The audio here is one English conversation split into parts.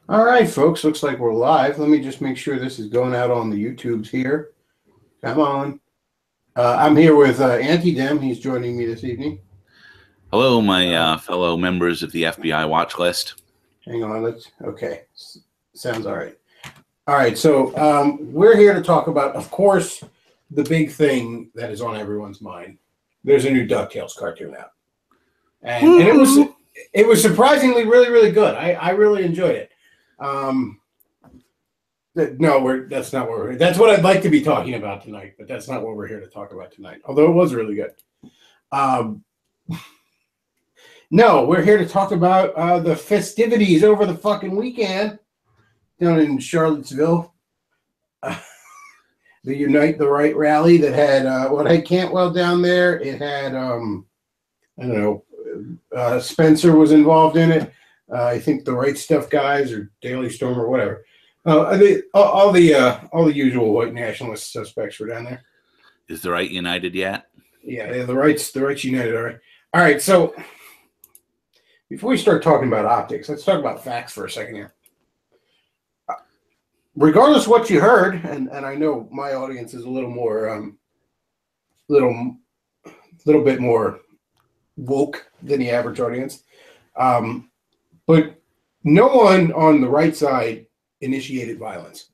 All right, folks. Looks like we're live. Let me just make sure this is going out on the YouTubes here. Come on. I'm here with Auntie Dem. He's joining me this evening. Hello, my fellow members of the FBI watch list. Hang on. Okay. Sounds all right. All right. So we're here to talk about, of course, the big thing that is on everyone's mind. There's a new DuckTales cartoon out, and it was surprisingly really good. I really enjoyed it. That's not what we're. That's what I'd like to be talking about tonight, but that's not what we're here to talk about tonight. Although it was really good. No, we're here to talk about the festivities over the fucking weekend down in Charlottesville. The Unite the Right rally that had what had Cantwell down there. It had I don't know. Spencer was involved in it. I think the Right Stuff guys or Daily Storm or whatever. All the usual white nationalist suspects were down there. Is the Right United yet? Yeah, the Right's United. All right. So before we start talking about optics, let's talk about facts for a second here. Regardless of what you heard, and I know my audience is a little more, little bit more woke than the average audience, but no one on the right side initiated violence.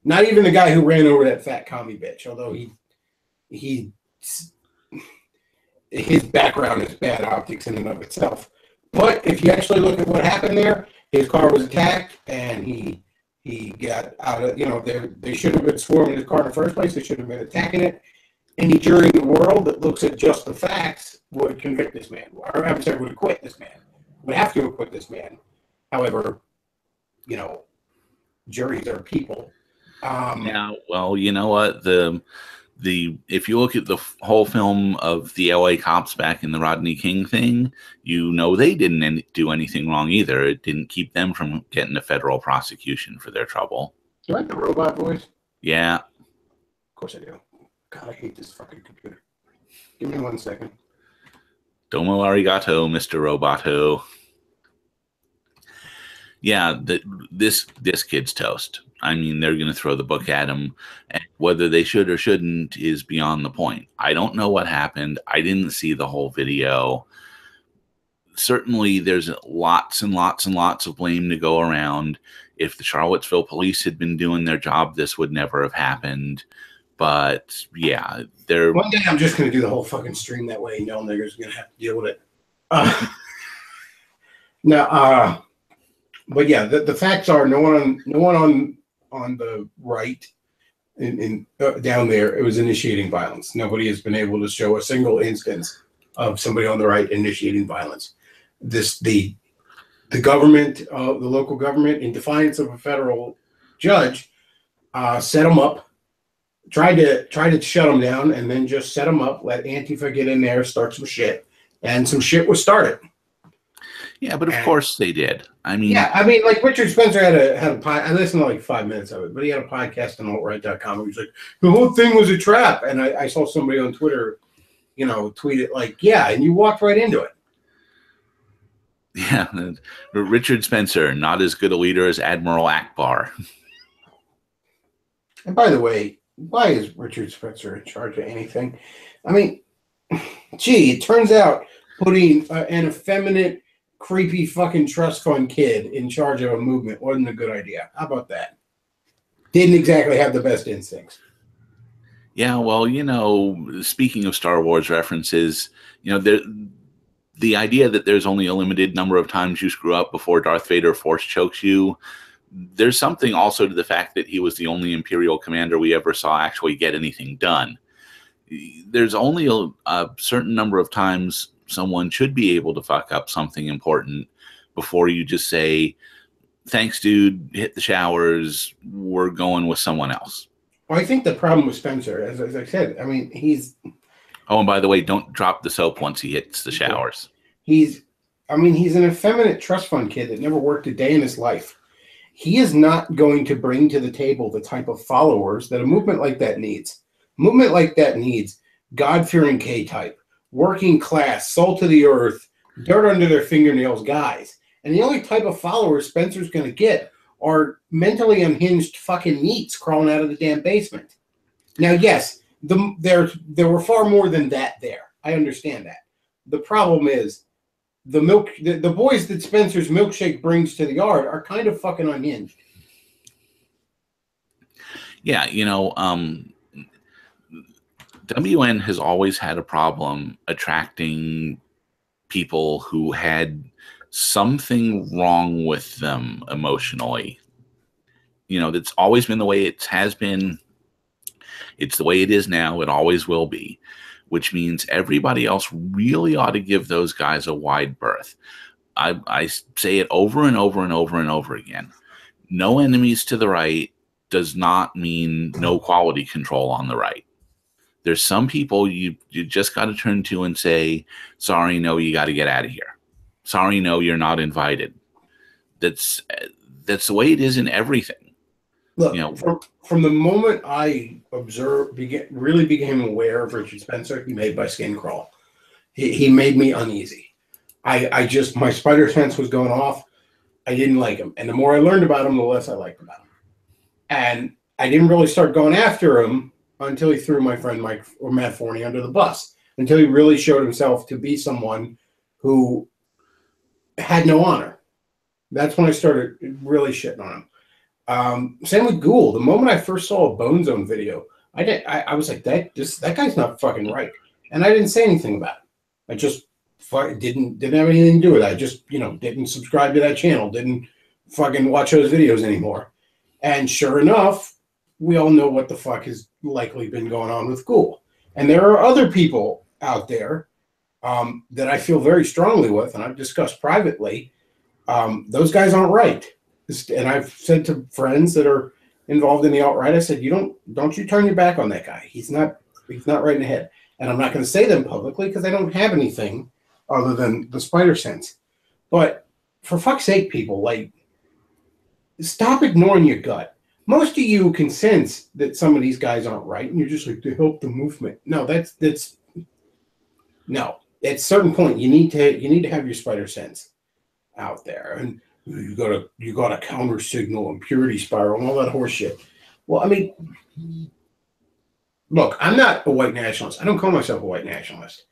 Not even the guy who ran over that fat commie bitch, although his background is bad optics in and of itself. But if you actually look at what happened there, his car was attacked and he got out of, they shouldn't have been swarming his car in the first place. They shouldn't have been attacking it. Any jury in the world that looks at just the facts would convict this man. Or I'm sorry, would acquit this man. Would have to acquit this man. However, juries are people. Yeah, well, you know what? If you look at the whole film of the LA cops back in the Rodney King thing, they didn't do anything wrong either. It didn't keep them from getting a federal prosecution for their trouble. Do you like the robot voice? Yeah. Of course I do. God, I hate this fucking computer. Give me 1 second. Domo arigato, Mr. Roboto. Yeah, this kid's toast. I mean, they're going to throw the book at him. And whether they should or shouldn't is beyond the point. I don't know what happened. I didn't see the whole video. Certainly, there's lots and lots and lots of blame to go around. If the Charlottesville police had been doing their job, this would never have happened. But, yeah, they're... One day I'm just going to do the whole fucking stream that way. No nigger's going to have to deal with it. But yeah, the facts are no one on the right down there it was initiating violence. Nobody has been able to show a single instance of somebody on the right initiating violence. The government, the local government, in defiance of a federal judge, set them up, tried to shut them down, and then just set them up. Let Antifa get in there, start some shit, and some shit was started. Yeah, but of course they did. I mean, like Richard Spencer had a I listened to like 5 minutes of it, but he had a podcast on altright.com. He was like, the whole thing was a trap. And I saw somebody on Twitter, tweet it like, yeah, and you walked right into it. Yeah, Richard Spencer, not as good a leader as Admiral Akbar. And by the way, why is Richard Spencer in charge of anything? I mean, gee, it turns out putting an effeminate, creepy fucking trust fund kid in charge of a movement wasn't a good idea. How about that? Didn't exactly have the best instincts. Yeah, well, speaking of Star Wars references, the idea that there's only a limited number of times you screw up before Darth Vader force chokes you, there's something also to the fact that he was the only Imperial commander we ever saw actually get anything done. There's only a certain number of times someone should be able to fuck up something important before you just say, thanks, dude, hit the showers, we're going with someone else. Well, I think the problem with Spencer, as I said, I mean, he's... Oh, and by the way, don't drop the soap once he hits the showers. He's an effeminate trust fund kid that never worked a day in his life. He is not going to bring to the table the type of followers that a movement like that needs. A movement like that needs God-fearing K-type, working class, salt of the earth, dirt under their fingernails guys. And the only type of followers Spencer's going to get are mentally unhinged fucking neats crawling out of the damn basement. Now, yes, there were far more than that there. I understand that. The problem is the boys that Spencer's milkshake brings to the yard are kind of fucking unhinged. Yeah, WN has always had a problem attracting people who had something wrong with them emotionally. That's always been the way it has been. It's the way it is now. It always will be, which means everybody else really ought to give those guys a wide berth. I say it over and over and over and over again. No enemies to the right does not mean no quality control on the right. There's some people you just got to turn to and say, sorry, no, you got to get out of here. Sorry, no, you're not invited. That's the way it is in everything. Look, from the moment I really became aware of Richard Spencer, he made my skin crawl. He made me uneasy. My spider sense was going off. I didn't like him. And the more I learned about him, the less I liked about him. And I didn't really start going after him until he threw my friend Matt Forney under the bus, until he really showed himself to be someone who had no honor. That's when I started really shitting on him. Same with Ghoul. The moment I first saw a Bone Zone video, I was like, that guy's not fucking right. And I didn't say anything about it. I just didn't have anything to do with it. I just, didn't subscribe to that channel, didn't fucking watch those videos anymore. And sure enough, we all know what the fuck has likely been going on with Ghoul. And there are other people out there that I feel very strongly with, and I've discussed privately. Those guys aren't right. And I've said to friends that are involved in the alt-right, I said, don't you turn your back on that guy. He's not right in the head. And I'm not going to say them publicly because I don't have anything other than the spider sense. But for fuck's sake, people, stop ignoring your gut. Most of you can sense that some of these guys aren't right, and you're just like, to help the movement. No, no. At a certain point, you need to have your spider sense out there, and you got a counter signal and purity spiral and all that horse shit. Well, I mean, look, I'm not a white nationalist. I don't call myself a white nationalist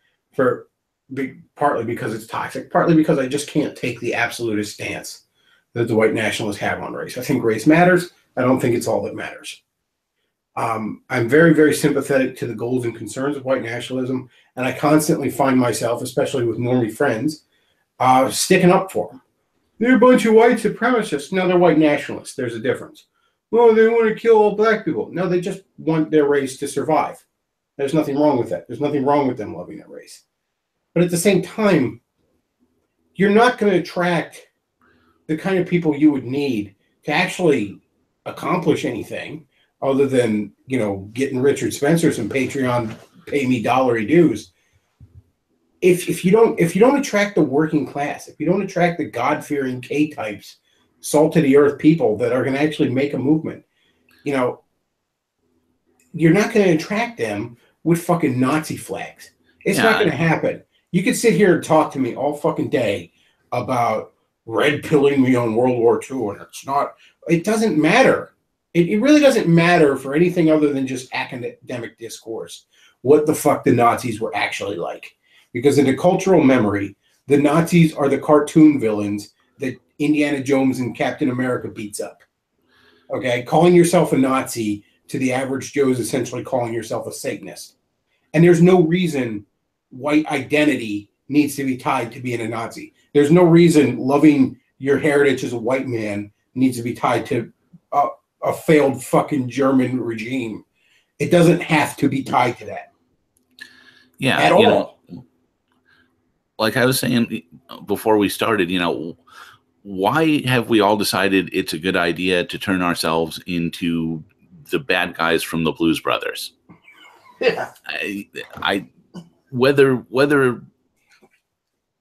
partly because it's toxic, partly because I just can't take the absolutist stance that the white nationalists have on race. I think race matters. I don't think it's all that matters. I'm very, very sympathetic to the goals and concerns of white nationalism, and I constantly find myself, especially with normie friends, sticking up for them. They're a bunch of white supremacists. No, they're white nationalists. There's a difference. Well, they want to kill all black people. No, they just want their race to survive. There's nothing wrong with that. There's nothing wrong with them loving their race. But at the same time, you're not going to attract the kind of people you would need to actually accomplish anything other than, getting Richard Spencer some Patreon pay me dollary dues. If you don't attract the working class, if you don't attract the God-fearing K-types, salt to the earth people that are going to actually make a movement, you're not going to attract them with fucking Nazi flags. It's not going to happen. You could sit here and talk to me all fucking day about red pilling me on World War II, and it doesn't matter. It really doesn't matter for anything other than just academic discourse what the fuck the Nazis were actually like. Because in the cultural memory, the Nazis are the cartoon villains that Indiana Jones and Captain America beats up. Okay? Calling yourself a Nazi to the average Joe is essentially calling yourself a Satanist. And there's no reason white identity needs to be tied to being a Nazi. There's no reason loving your heritage as a white man needs to be tied to a failed fucking German regime. It doesn't have to be tied to that. Yeah. At all. Like I was saying before we started, why have we all decided it's a good idea to turn ourselves into the bad guys from the Blues Brothers? Yeah. Whether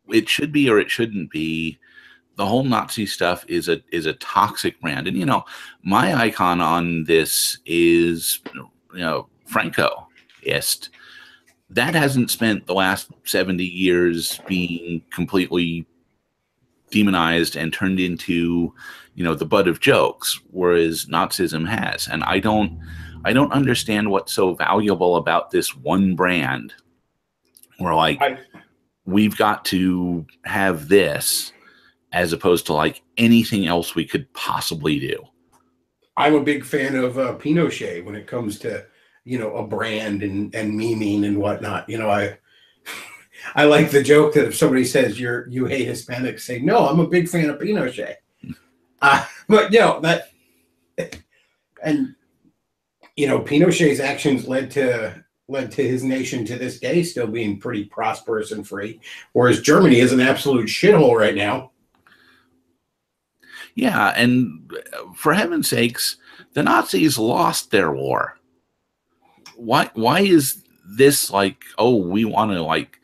it should be or it shouldn't be, the whole Nazi stuff is a toxic brand. And my icon on this is Franco-ist. That hasn't spent the last 70 years being completely demonized and turned into, the butt of jokes, whereas Nazism has. And I don't understand what's so valuable about this one brand. Where we've got to have this as opposed to like anything else we could possibly do. I'm a big fan of Pinochet when it comes to, a brand and memeing and whatnot. I like the joke that if somebody says you hate Hispanics, say, no, I'm a big fan of Pinochet. But that, and Pinochet's actions led to his nation to this day still being pretty prosperous and free, whereas Germany is an absolute shithole right now. Yeah, and for heaven's sakes, the Nazis lost their war. Why is this like, oh, we want to like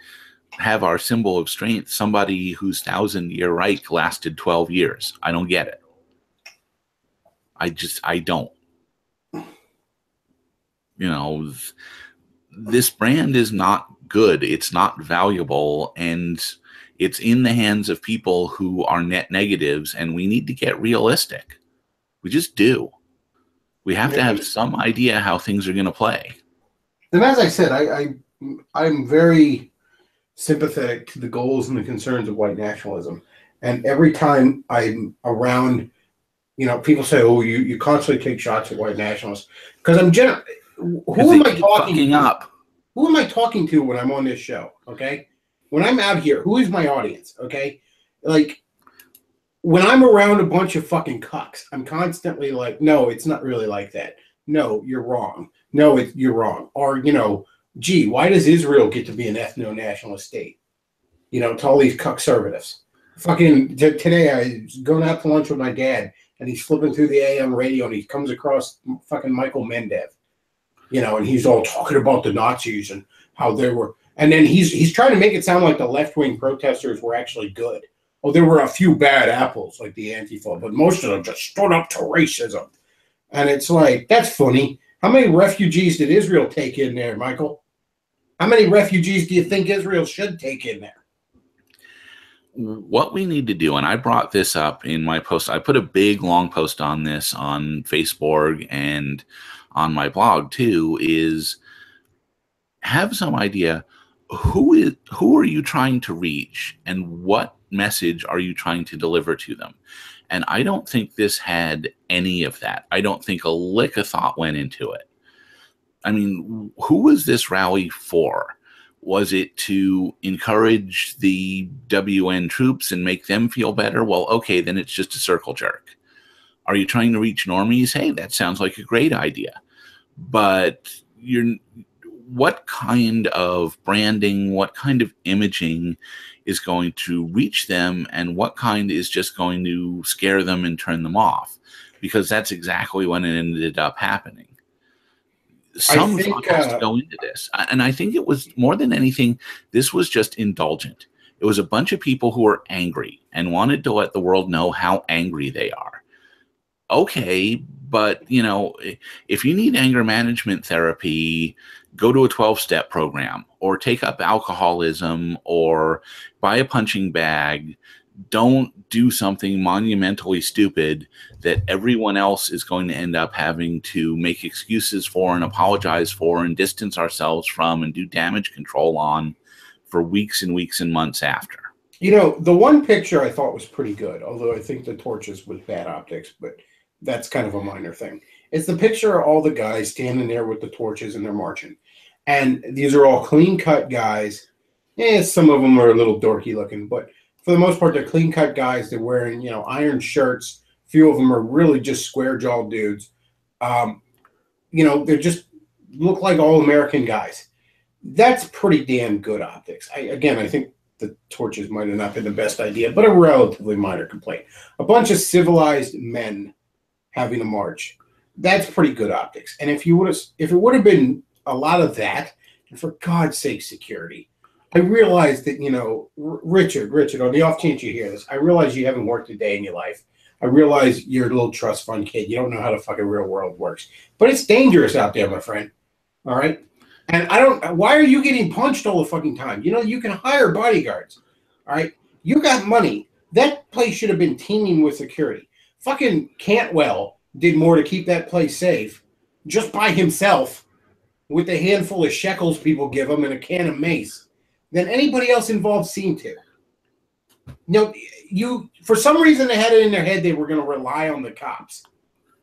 have our symbol of strength, somebody whose 1,000-year Reich lasted 12 years? I don't get it. I don't. This brand is not good. It's not valuable, and it's in the hands of people who are net negatives, and we need to get realistic. We just do. We have to have some idea how things are going to play. And as I said, I'm very sympathetic to the goals and the concerns of white nationalism. And every time I'm around, people say, "Oh, you constantly take shots at white nationalists," because I'm who am I talking up? Who am I talking to when I'm on this show? Okay, when I'm out here, who is my audience? Okay, like when I'm around a bunch of fucking cucks, I'm constantly like, "No, it's not really like that. No, you're wrong. No, you're wrong." Or gee, why does Israel get to be an ethno-nationalist state? To all these cuck-servatives. Fucking today, I was going out to lunch with my dad, and he's flipping through the AM radio, and he comes across fucking Michael Mendev. And he's all talking about the Nazis and how they were, and then he's trying to make it sound like the left-wing protesters were actually good. Oh, there were a few bad apples like the Antifa, but most of them just stood up to racism. And it's like, that's funny. How many refugees did Israel take in there, Michael? How many refugees do you think Israel should take in there? What we need to do, and I brought this up in my post, I put a big long post on this on Facebook and on my blog too, is have some idea who are you trying to reach and what message are you trying to deliver to them. And I don't think this had any of that. I don't think a lick of thought went into it. I mean, who was this rally for? Was it to encourage the WN troops and make them feel better? Well, okay, then it's just a circle jerk. Are you trying to reach normies? Hey, that sounds like a great idea. But what kind of branding, what kind of imaging is going to reach them, and what kind is just going to scare them and turn them off? Because that's exactly when it ended up happening. Some thought has to go into this. And I think it was, more than anything, this was just indulgent. It was a bunch of people who were angry and wanted to let the world know how angry they are. Okay, but, if you need anger management therapy, go to a 12-step program or take up alcoholism or buy a punching bag. Don't do something monumentally stupid that everyone else is going to end up having to make excuses for and apologize for and distance ourselves from and do damage control on for weeks and weeks and months after. The one picture I thought was pretty good, although I think the torches was bad optics, but that's kind of a minor thing. It's the picture of all the guys standing there with the torches and they're marching. And these are all clean-cut guys. Some of them are a little dorky looking, but for the most part, they're clean-cut guys. They're wearing, iron shirts. A few of them are really just square-jawed dudes. They just look like all-American guys. That's pretty damn good optics. I think the torches might have not been the best idea, but a relatively minor complaint. A bunch of civilized men having a march. That's pretty good optics. And if it would have been a lot of that, and for God's sake, security. I realize that, Richard, on the off chance you hear this, I realize you haven't worked a day in your life. I realize you're a little trust fund kid. You don't know how the fucking real world works. But it's dangerous out there, my friend. All right? And why are you getting punched all the fucking time? You can hire bodyguards. All right? You got money. That place should have been teeming with security. Fucking Cantwell did more to keep that place safe just by himself with the handful of shekels people give him and a can of mace than anybody else involved seemed to. For some reason they had it in their head they were going to rely on the cops,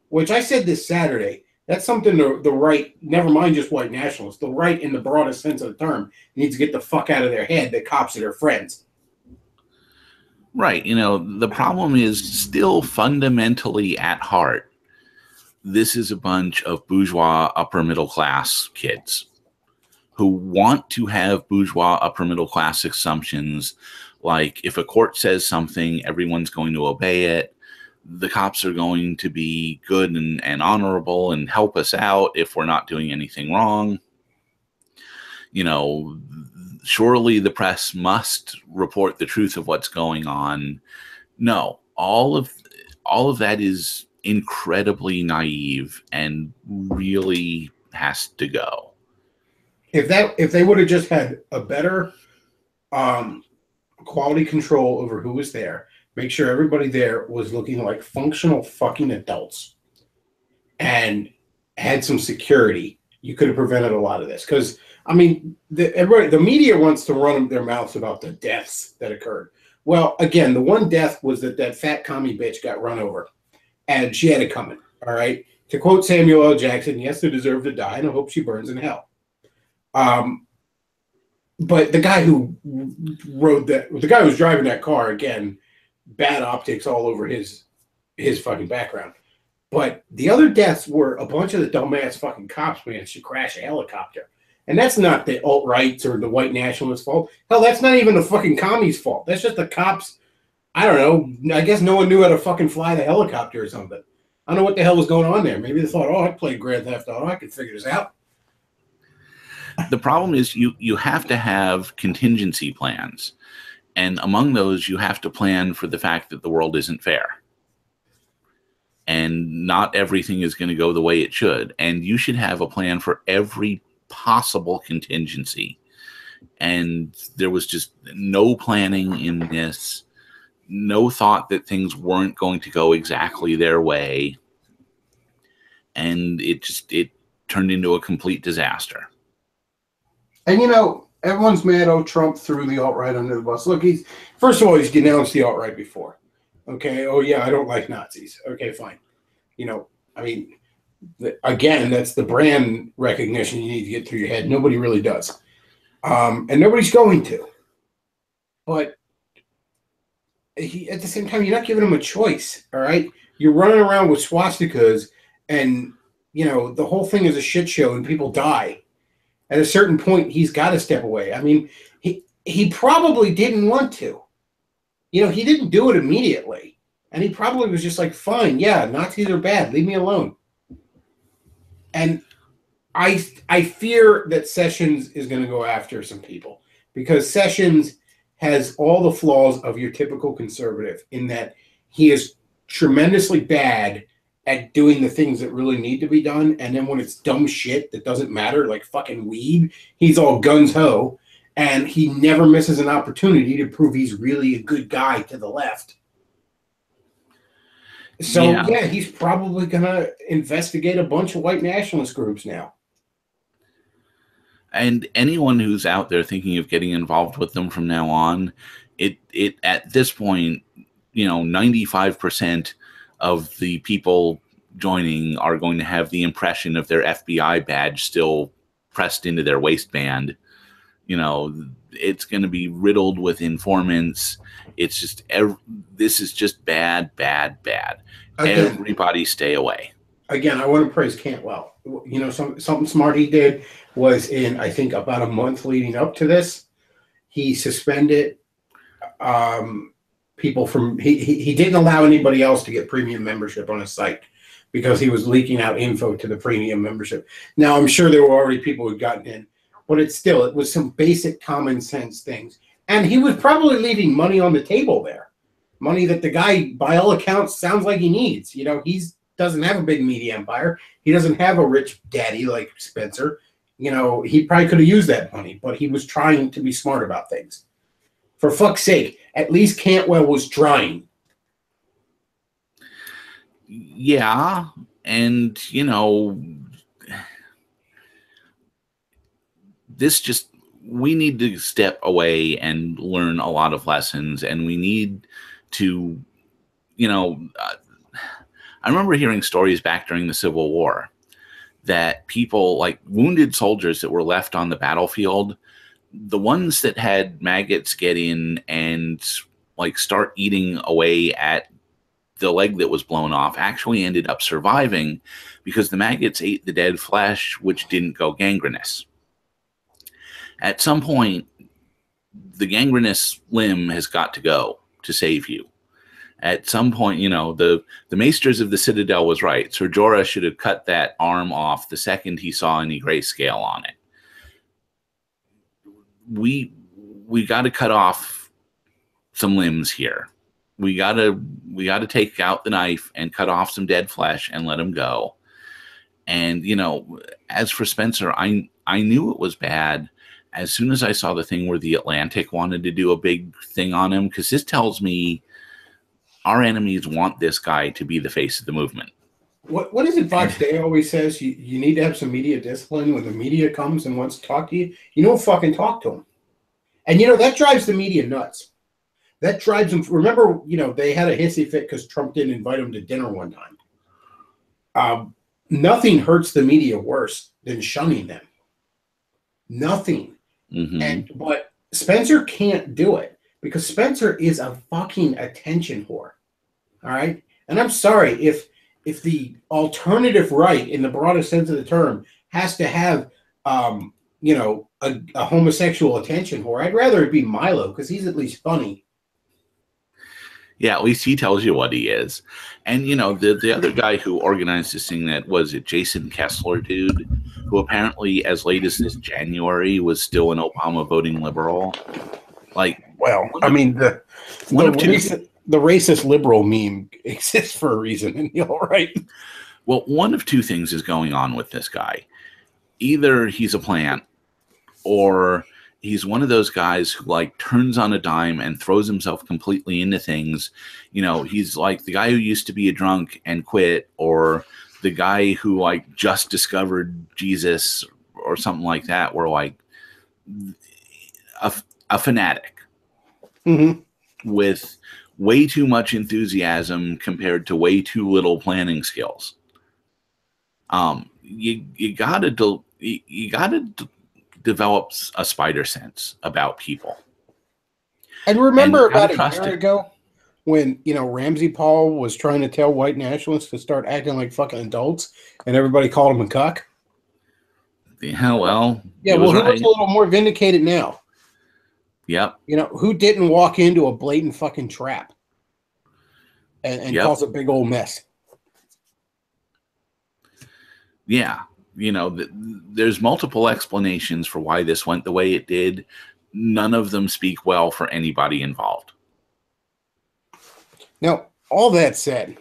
which I said this Saturday. That's something the right, never mind just white nationalists, the right in the broadest sense of the term, needs to get the fuck out of their head that cops are their friends. Right. The problem is still fundamentally at heart. This is a bunch of bourgeois upper middle class kids who want to have bourgeois upper middle class assumptions. Like if a court says something, everyone's going to obey it. The cops are going to be good and honorable and help us out if we're not doing anything wrong. Surely the press must report the truth of what's going on. No, all of that is incredibly naive and really has to go. If they would have just had a better quality control over who was there, make sure everybody there was looking like functional fucking adults and had some security, you could have prevented a lot of this. Because, I mean, the media wants to run their mouths about the deaths that occurred. Well, again, the one death was that fat commie bitch got run over. And she had it coming, all right? To quote Samuel L. Jackson, yes, they deserve to die, and I hope she burns in hell. But the guy who was driving that car, again, bad optics all over his fucking background. But the other deaths were a bunch of the dumbass fucking cops managed to crash a helicopter. And that's not the alt-rights or the white nationalists' fault. Hell, that's not even the fucking commies' fault. That's just the cops. I don't know. I guess no one knew how to fucking fly the helicopter or something. I don't know what the hell was going on there. Maybe they thought, I played Grand Theft Auto. I could figure this out. The problem is you have to have contingency plans. And among those, you have to plan for the fact that the world isn't fair. And not everything is going to go the way it should. And you should have a plan for every possible contingency. And there was just no planning in this. No thought that things weren't going to go exactly their way. And it turned into a complete disaster. And everyone's mad, Trump threw the alt-right under the bus. Look, first of all, he's denounced the alt-right before. Okay, oh yeah, I don't like Nazis. Okay, fine. I mean, again, that's the brand recognition you need to get through your head. Nobody really does. And nobody's going to. But at the same time, you're not giving him a choice, all right? You're running around with swastikas and, the whole thing is a shit show and people die. At a certain point, he's got to step away. I mean, he probably didn't want to. He didn't do it immediately. And he probably was just like, fine, yeah, Nazis are bad. Leave me alone. And I fear that Sessions is going to go after some people because Sessions has all the flaws of your typical conservative in that he is tremendously bad at doing the things that really need to be done. And then when it's dumb shit that doesn't matter, like fucking weed, he's all guns-ho. And he never misses an opportunity to prove he's really a good guy to the left. So, yeah he's probably going to investigate a bunch of white nationalist groups now. And anyone who's out there thinking of getting involved with them from now on, it at this point, 95% of the people joining are going to have the impression of their FBI badge still pressed into their waistband. It's going to be riddled with informants. It's just this is just bad, bad, bad. Again, everybody stay away. Again, I want to praise Cantwell. Something smart he did was in, I think, about a month leading up to this, he suspended people from, he didn't allow anybody else to get premium membership on his site because he was leaking out info to the premium membership. Now, I'm sure there were already people who'd gotten in, but it was some basic common sense things. And he was probably leaving money on the table there. Money that the guy, by all accounts, sounds like he needs. He doesn't have a big media empire. He doesn't have a rich daddy like Spencer. He probably could have used that money, but he was trying to be smart about things. For fuck's sake. At least Cantwell was trying. Yeah, and we need to step away and learn a lot of lessons, and we need to, I remember hearing stories back during the Civil War that people, like wounded soldiers that were left on the battlefield, the ones that had maggots get in and like start eating away at the leg that was blown off, actually ended up surviving because the maggots ate the dead flesh, which didn't go gangrenous. At some point, the gangrenous limb has got to go to save you. At some point, the maesters of the Citadel was right. Sir Jorah should have cut that arm off the second he saw any grayscale on it. We got to cut off some limbs here. We got to take out the knife and cut off some dead flesh and let him go. And as for Spencer, I knew it was bad as soon as I saw the thing where the Atlantic wanted to do a big thing on him, because this tells me our enemies want this guy to be the face of the movement. What is it Fox Day always says? You need to have some media discipline. When the media comes and wants to talk to you, you don't fucking talk to them. And, that drives the media nuts. That drives them. Remember, they had a hissy fit because Trump didn't invite them to dinner one time. Nothing hurts the media worse than shunning them. Nothing. Mm-hmm. But Spencer can't do it because Spencer is a fucking attention whore. All right? And I'm sorry if the alternative right, in the broadest sense of the term, has to have, a homosexual attention whore, I'd rather it be Milo because he's at least funny. Yeah, at least he tells you what he is. And, the other guy who organized this thing, that was it Jason Kessler dude, who apparently as late as this January was still an Obama voting liberal. Like, well, I mean, the racist liberal meme exists for a reason, and you're all right. Well, one of two things is going on with this guy. Either he's a plant, or he's one of those guys who like turns on a dime and throws himself completely into things. He's like the guy who used to be a drunk and quit, or the guy who like just discovered Jesus or something like that, where like a fanatic with way too much enthusiasm compared to way too little planning skills. You gotta develop a spider sense about people. And remember about a year ago when, Ramsey Paul was trying to tell white nationalists to start acting like fucking adults and everybody called him a cuck? Yeah, well. Yeah, well, who was a little more vindicated now? Yep. Who didn't walk into a blatant fucking trap and cause a big old mess? Yeah. There's multiple explanations for why this went the way it did. None of them speak well for anybody involved. Now, all that said,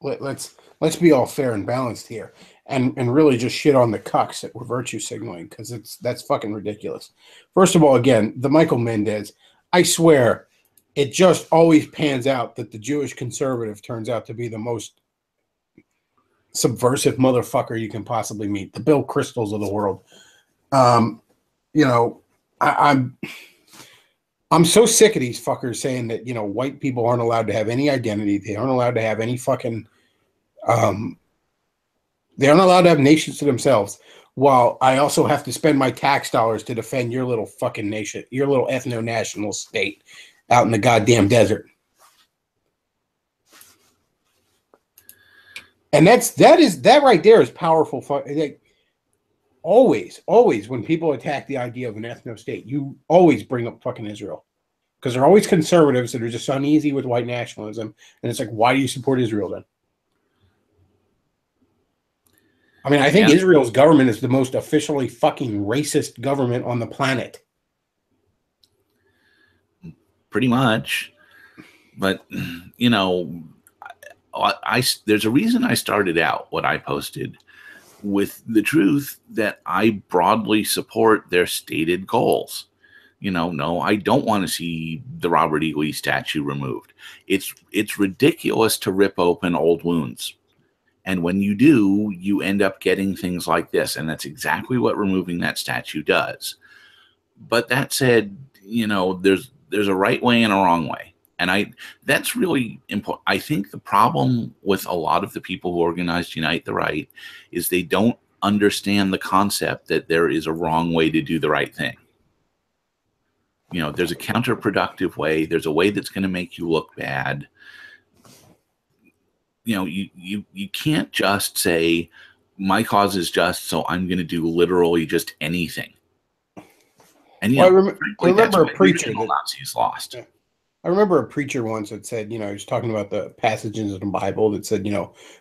let's be all fair and balanced here, and really just shit on the cucks that were virtue signaling, because that's fucking ridiculous. First of all, again, the Michael Mendez, I swear, it just always pans out that the Jewish conservative turns out to be the most subversive motherfucker you can possibly meet. The Bill Crystals of the world. I'm so sick of these fuckers saying that, white people aren't allowed to have any identity. They aren't allowed to have any fucking, they aren't allowed to have nations to themselves. While I also have to spend my tax dollars to defend your little fucking nation, your little ethno-national state out in the goddamn desert. And that right there is powerful. Like, always when people attack the idea of an ethno state, you always bring up fucking Israel, because they're always conservatives that are just uneasy with white nationalism. And it's like, why do you support Israel then? I mean, I think Israel's government is the most officially fucking racist government on the planet. Pretty much. But, there's a reason I started out what I posted with the truth that I broadly support their stated goals. No, I don't want to see the Robert E. Lee statue removed. It's ridiculous to rip open old wounds. And when you do, you end up getting things like this. And that's exactly what removing that statue does. But that said, there's a right way and a wrong way. And that's really important. I think the problem with a lot of the people who organized Unite the Right is they don't understand the concept that there is a wrong way to do the right thing. There's a counterproductive way. There's a way that's going to make you look bad. You can't just say my cause is just, so I'm going to do literally just anything. And I remember a preacher that Nazis lost. Yeah. I remember a preacher once that said, he was talking about the passages in the Bible that said,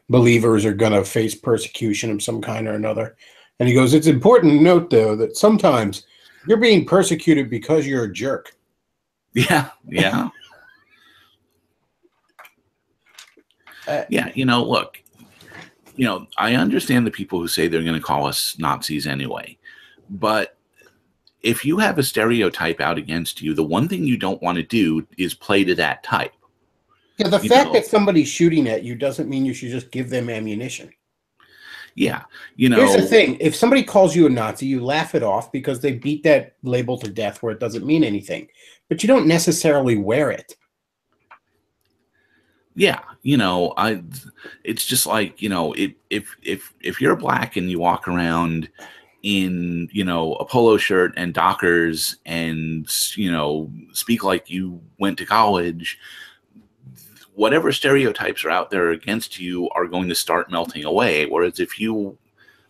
believers are going to face persecution of some kind or another. And he goes, it's important to note, though, that sometimes you're being persecuted because you're a jerk. Yeah. Look, I understand the people who say they're going to call us Nazis anyway. But if you have a stereotype out against you, the one thing you don't want to do is play to that type. Yeah, the fact that somebody's shooting at you doesn't mean you should just give them ammunition. Yeah, Here's the thing. If somebody calls you a Nazi, you laugh it off because they beat that label to death where it doesn't mean anything. But you don't necessarily wear it. Yeah, it's just like, if you're black and you walk around in, a polo shirt and Dockers and, speak like you went to college, whatever stereotypes are out there against you are going to start melting away. Whereas if you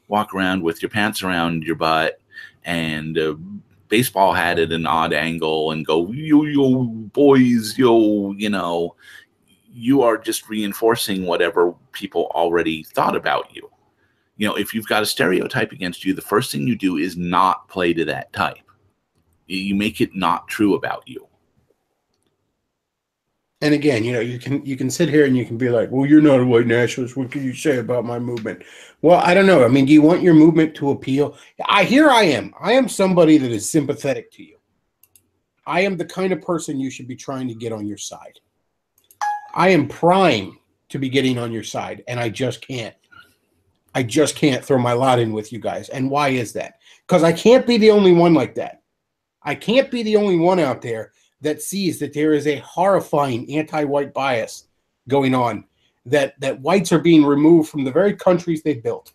walk around with your pants around your butt and a baseball hat at an odd angle and go, yo, boys, you are just reinforcing whatever people already thought about you. If you've got a stereotype against you, the first thing you do is not play to that type. You make it not true about you. And again, you can sit here and you can be like, well, you're not a white nationalist. What can you say about my movement? Well, I don't know. I mean, do you want your movement to appeal? Here I am. I am somebody that is sympathetic to you. I am the kind of person you should be trying to get on your side. I am primed to be getting on your side, and I just can't. I just can't throw my lot in with you guys. And why is that? Because I can't be the only one like that. I can't be the only one out there that sees that there is a horrifying anti-white bias going on, that whites are being removed from the very countries they built.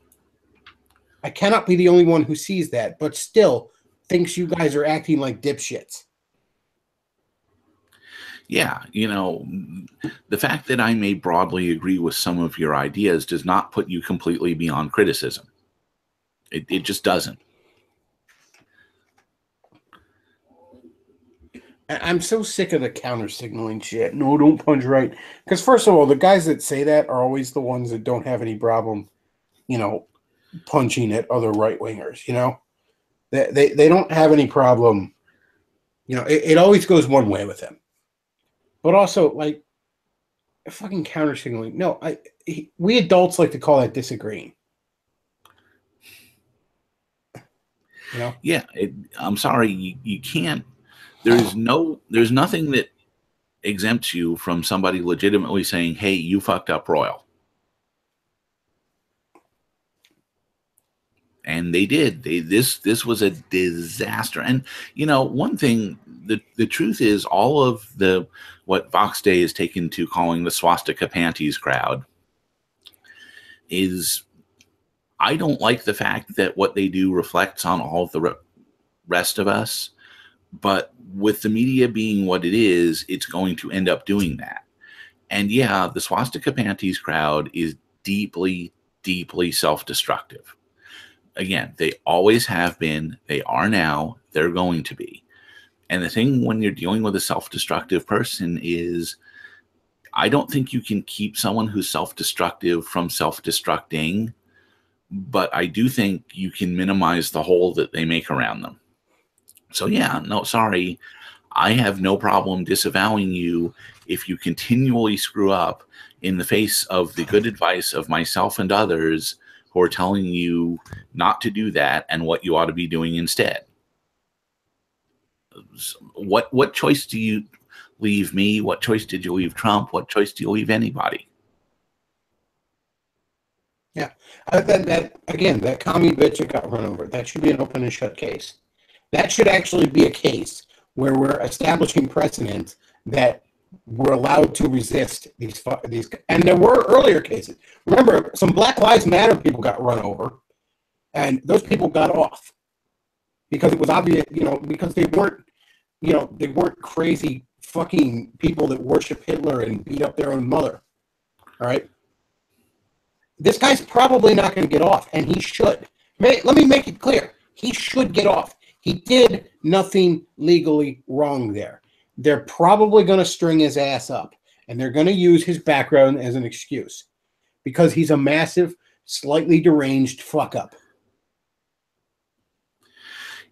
I cannot be the only one who sees that, but still thinks you guys are acting like dipshits. Yeah, the fact that I may broadly agree with some of your ideas does not put you completely beyond criticism. It just doesn't. I'm so sick of the counter signaling shit. No, don't punch right. Because first of all, the guys that say that are always the ones that don't have any problem, punching at other right wingers. They don't have any problem. It always goes one way with them. But also, like, fucking counter signaling. No, we adults like to call that disagreeing. Yeah, I'm sorry, you can't. There's nothing that exempts you from somebody legitimately saying, "Hey, you fucked up, Royal." And they did. This was a disaster. And one thing, the truth is, all of what Vox Day is taken to calling the swastika panties crowd is, I don't like the fact that what they do reflects on all of the rest of us. But with the media being what it is, it's going to end up doing that. And yeah, the swastika panties crowd is deeply, deeply self-destructive. Again, they always have been, they are now, they're going to be. And the thing when you're dealing with a self-destructive person is, I don't think you can keep someone who's self-destructive from self-destructing, but I do think you can minimize the hole that they make around them. So yeah, no, sorry, I have no problem disavowing you if you continually screw up in the face of the good advice of myself and others who are telling you not to do that and what you ought to be doing instead. What choice do you leave me? What choice did you leave Trump? What choice do you leave anybody? Yeah. That commie bitch that got run over, that should be an open and shut case. That should actually be a case where we're establishing precedent that we're allowed to resist these. And there were earlier cases. Remember, some Black Lives Matter people got run over, and those people got off because it was obvious, because they weren't crazy fucking people that worship Hitler and beat up their own mother. All right. This guy's probably not going to get off, and he should. Let me make it clear. He should get off. He did nothing legally wrong there. They're probably going to string his ass up, and they're going to use his background as an excuse because he's a massive, slightly deranged fuck up.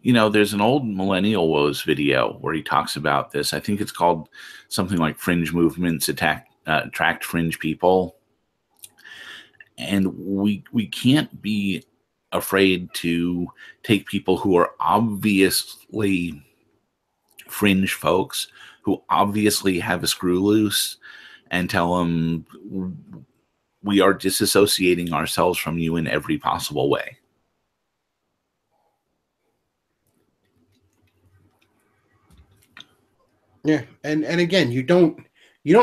There's an old Millennial Woes video where he talks about this. I think it's called something like Fringe Movements Attract Fringe People. And we can't be afraid to take people who are obviously fringe folks, who obviously have a screw loose, and tell them we are disassociating ourselves from you in every possible way. Yeah, and again, you don't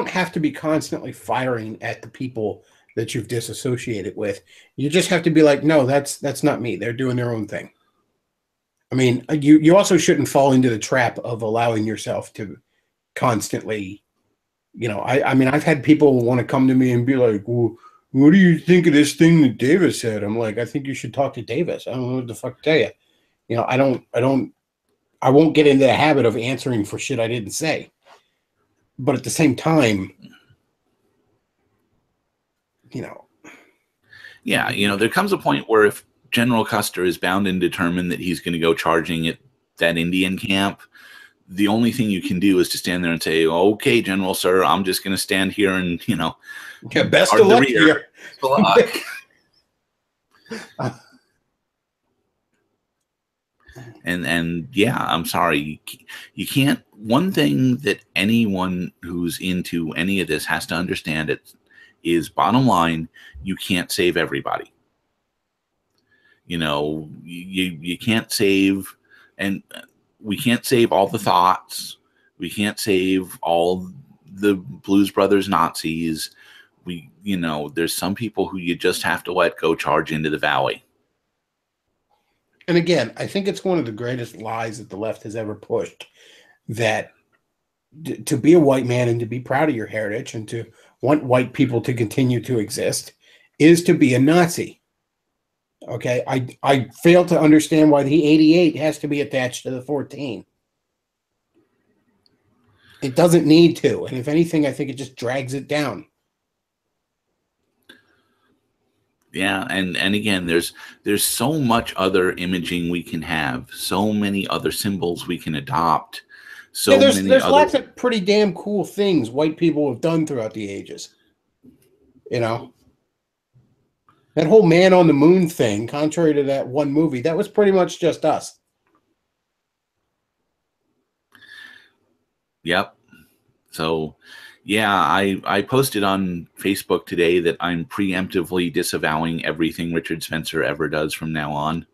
have to be constantly firing at the people that you've disassociated with. You just have to be like, no, that's not me. They're doing their own thing. I mean, you also shouldn't fall into the trap of allowing yourself to constantly, I mean, I've had people want to come to me and be like, well, what do you think of this thing that Davis said? I'm like, I think you should talk to Davis. I don't know what the fuck to tell you. I won't get into the habit of answering for shit I didn't say. But at the same time, Yeah, there comes a point where if General Custer is bound and determined that he's going to go charging at that Indian camp, the only thing you can do is to stand there and say, okay, General, sir, I'm just going to stand here and, best of luck here. And yeah, I'm sorry. You can't. One thing that anyone who's into any of this has to understand is bottom line, you can't save everybody. You can't save, and we can't save all the thoughts. We can't save all the Blues Brothers Nazis. There's some people who you just have to let go charge into the valley. And again, I think it's one of the greatest lies that the left has ever pushed, that to be a white man and to be proud of your heritage and to want white people to continue to exist is to be a Nazi. Okay, I fail to understand why the 88 has to be attached to the 14. It doesn't need to, and if anything, I think it just drags it down. Yeah, and again, there's so much other imaging we can have, so many other symbols we can adopt. There's lots of pretty damn cool things white people have done throughout the ages. That whole man on the moon thing, contrary to that one movie, that was pretty much just us. Yep. So, yeah, I posted on Facebook today that I'm preemptively disavowing everything Richard Spencer ever does from now on.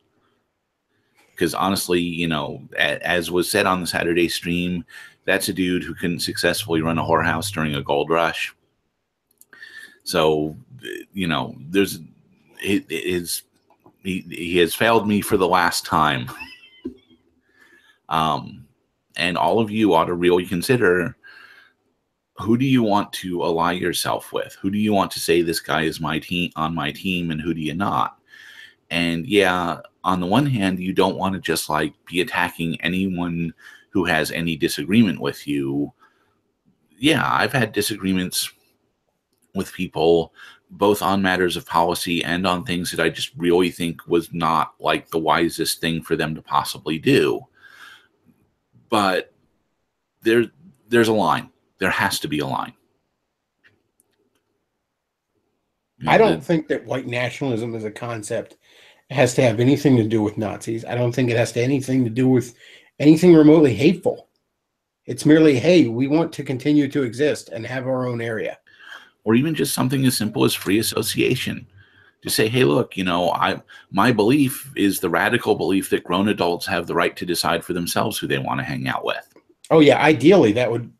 Because honestly, as was said on the Saturday stream, that's a dude who couldn't successfully run a whorehouse during a gold rush. So, he has failed me for the last time. And all of you ought to really consider, who do you want to ally yourself with? Who do you want to say this guy is on my team, and who do you not? And yeah, on the one hand, you don't want to just be attacking anyone who has any disagreement with you. Yeah, I've had disagreements with people, both on matters of policy and on things that I just really think was not the wisest thing for them to possibly do. But there's a line. There has to be a line. I don't think that white nationalism as a concept has to have anything to do with Nazis. I don't think it has anything to do with anything remotely hateful. It's merely, hey, we want to continue to exist and have our own area. Or even just something as simple as free association. Just say, hey, look, my belief is the radical belief that grown adults have the right to decide for themselves who they want to hang out with. Oh yeah, ideally that would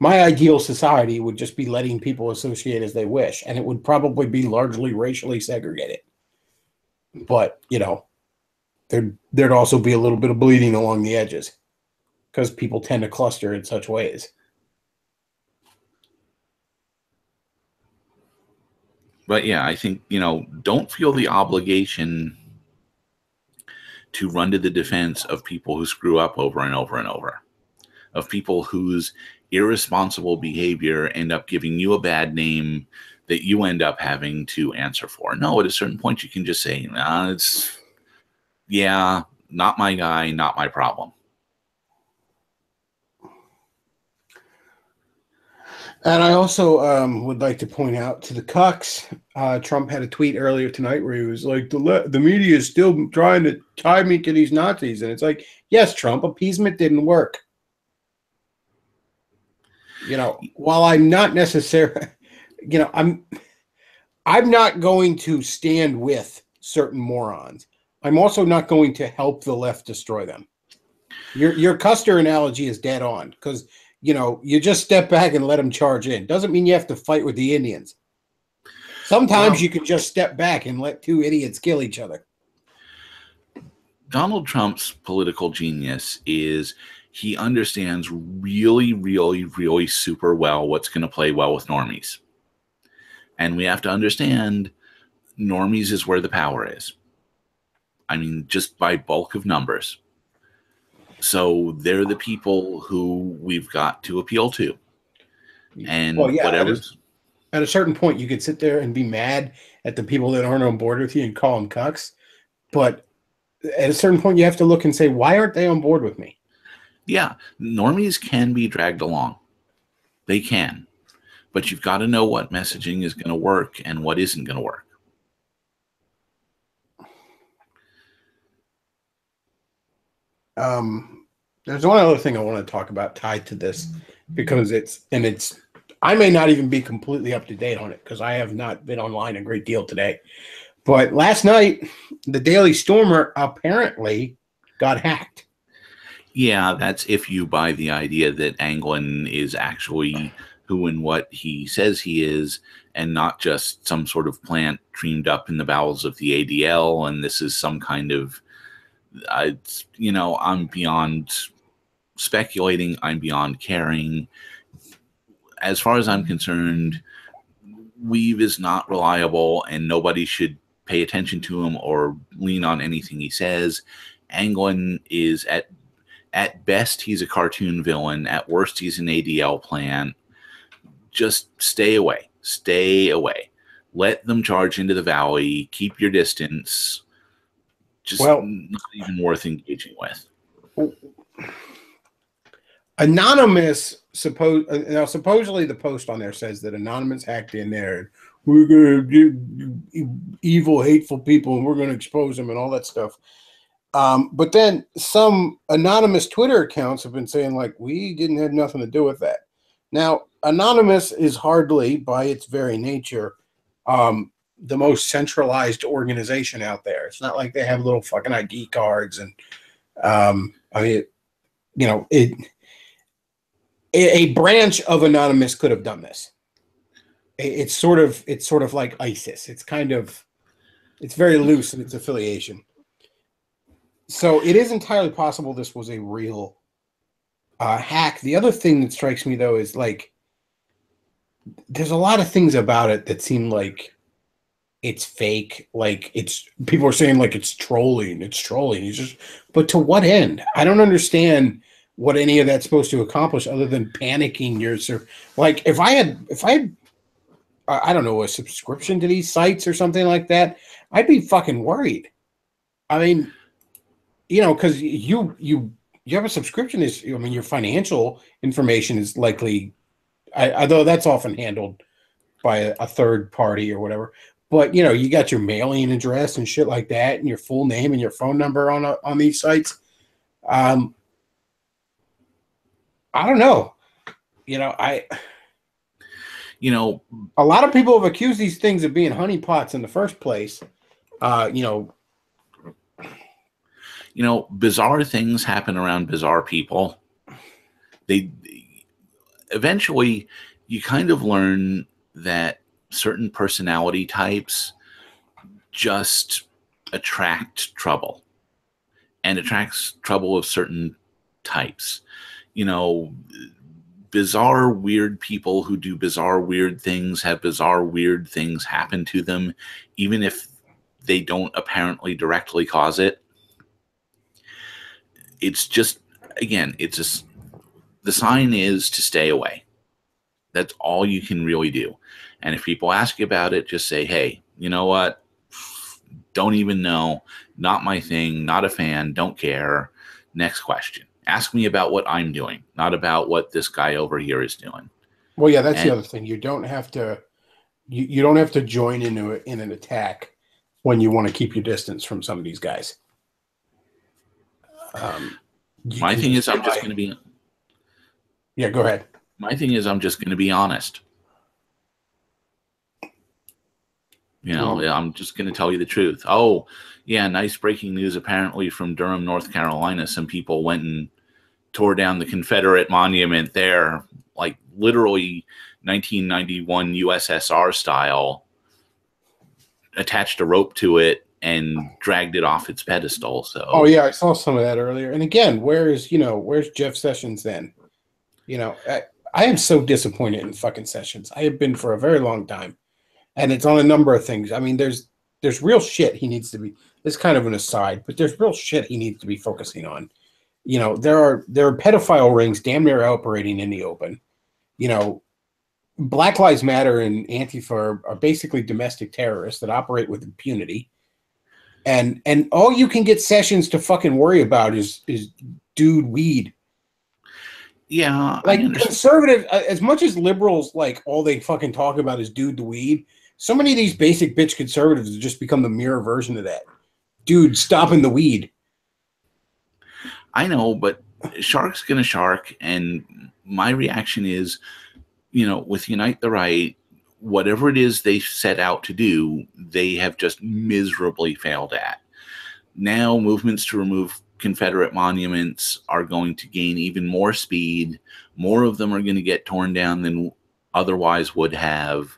my ideal society would just be letting people associate as they wish, and it would probably be largely racially segregated. But there'd also be a little bit of bleeding along the edges because people tend to cluster in such ways. But yeah, I think, don't feel the obligation to run to the defense of people who screw up over and over and over, of people whose irresponsible behavior end up giving you a bad name that you end up having to answer for. No, at a certain point, you can just say, not my guy, not my problem. And I also would like to point out to the cucks, Trump had a tweet earlier tonight where he was like, the media is still trying to tie me to these Nazis. And it's like, yes, Trump, appeasement didn't work. While I'm not necessarily, I'm not going to stand with certain morons. I'm also not going to help the left destroy them. Your Custer analogy is dead on because you just step back and let them charge in. Doesn't mean you have to fight with the Indians. Sometimes you can just step back and let two idiots kill each other. Donald Trump's political genius is he understands really, really, really super well what's going to play well with normies. And we have to understand normies is where the power is. I mean, just by bulk of numbers. So they're the people who we've got to appeal to. And whatever. At a certain point, you could sit there and be mad at the people that aren't on board with you and call them cucks. But at a certain point, you have to look and say, why aren't they on board with me? Yeah, normies can be dragged along. They can. But you've got to know what messaging is going to work and what isn't going to work. There's one other thing I want to talk about tied to this because I may not even be completely up to date on it because I have not been online a great deal today. But last night, the Daily Stormer apparently got hacked. Yeah, that's if you buy the idea that Anglin is actually who and what he says he is, and not just some sort of plant dreamed up in the bowels of the ADL, and this is some kind of, I'm beyond speculating, I'm beyond caring. As far as I'm concerned, Weave is not reliable, and nobody should pay attention to him or lean on anything he says. Anglin is at best, he's a cartoon villain. At worst, he's an ADL plant. Just stay away. Stay away. Let them charge into the valley. Keep your distance. Just not even worth engaging with. Anonymous, supposedly the post on there says that Anonymous hacked in there. We're going to do evil, hateful people, and we're going to expose them and all that stuff. But then some anonymous Twitter accounts have been saying, like, we didn't have nothing to do with that. Now, Anonymous is hardly, by its very nature, the most centralized organization out there. It's not like they have little fucking ID cards. And, a branch of Anonymous could have done this. It's sort of like ISIS. It's very loose in its affiliation. So it is entirely possible this was a real hack. The other thing that strikes me, though, is like there's a lot of things about it that seem like it's fake. Like people are saying like it's trolling. It's trolling. But to what end? I don't understand what any of that's supposed to accomplish other than panicking your like if I had I don't know, a subscription to these sites or something like that, I'd be fucking worried. I mean, because you have a subscription your financial information is likely, although that's often handled by a third party or whatever. But you got your mailing address and shit like that, and your full name and your phone number on these sites. I don't know. A lot of people have accused these things of being honeypots in the first place. Bizarre things happen around bizarre people. They eventually, you kind of learn that certain personality types just attract trouble, and attracts trouble of certain types. Bizarre, weird people who do bizarre, weird things have bizarre, weird things happen to them, even if they don't apparently directly cause it. It's just, again, the sign is to stay away. That's all you can really do. And if people ask you about it, just say, hey, you know what? Don't even know. Not my thing. Not a fan. Don't care. Next question. Ask me about what I'm doing, not about what this guy over here is doing. Well, yeah, that's the other thing. You don't have to. You don't have to join in an attack when you want to keep your distance from some of these guys. My thing is, I'm just going to be. Yeah, go ahead. My thing is, I'm just going to be honest. I'm just going to tell you the truth. Oh, yeah, nice breaking news. Apparently from Durham, North Carolina, some people went and tore down the Confederate monument there, like literally 1991 USSR style, attached a rope to it and dragged it off its pedestal. So, oh yeah, I saw some of that earlier. And again, where's Jeff Sessions then? I am so disappointed in fucking Sessions. I have been for a very long time. And it's on a number of things. I mean, there's real shit he needs to be. It's kind of an aside, but there's real shit he needs to be focusing on. There are pedophile rings damn near operating in the open. Black Lives Matter and Antifa are basically domestic terrorists that operate with impunity. And all you can get Sessions to fucking worry about is dude weed. Yeah, like conservative, as much as liberals like all they fucking talk about is dude the weed. So many of these basic bitch conservatives have just become the mirror version of that. Dude, stopping the weed. I know, but shark's gonna shark, and my reaction is, with Unite the Right, whatever it is they set out to do, they have just miserably failed at. Now, movements to remove Confederate monuments are going to gain even more speed. More of them are going to get torn down than otherwise would have.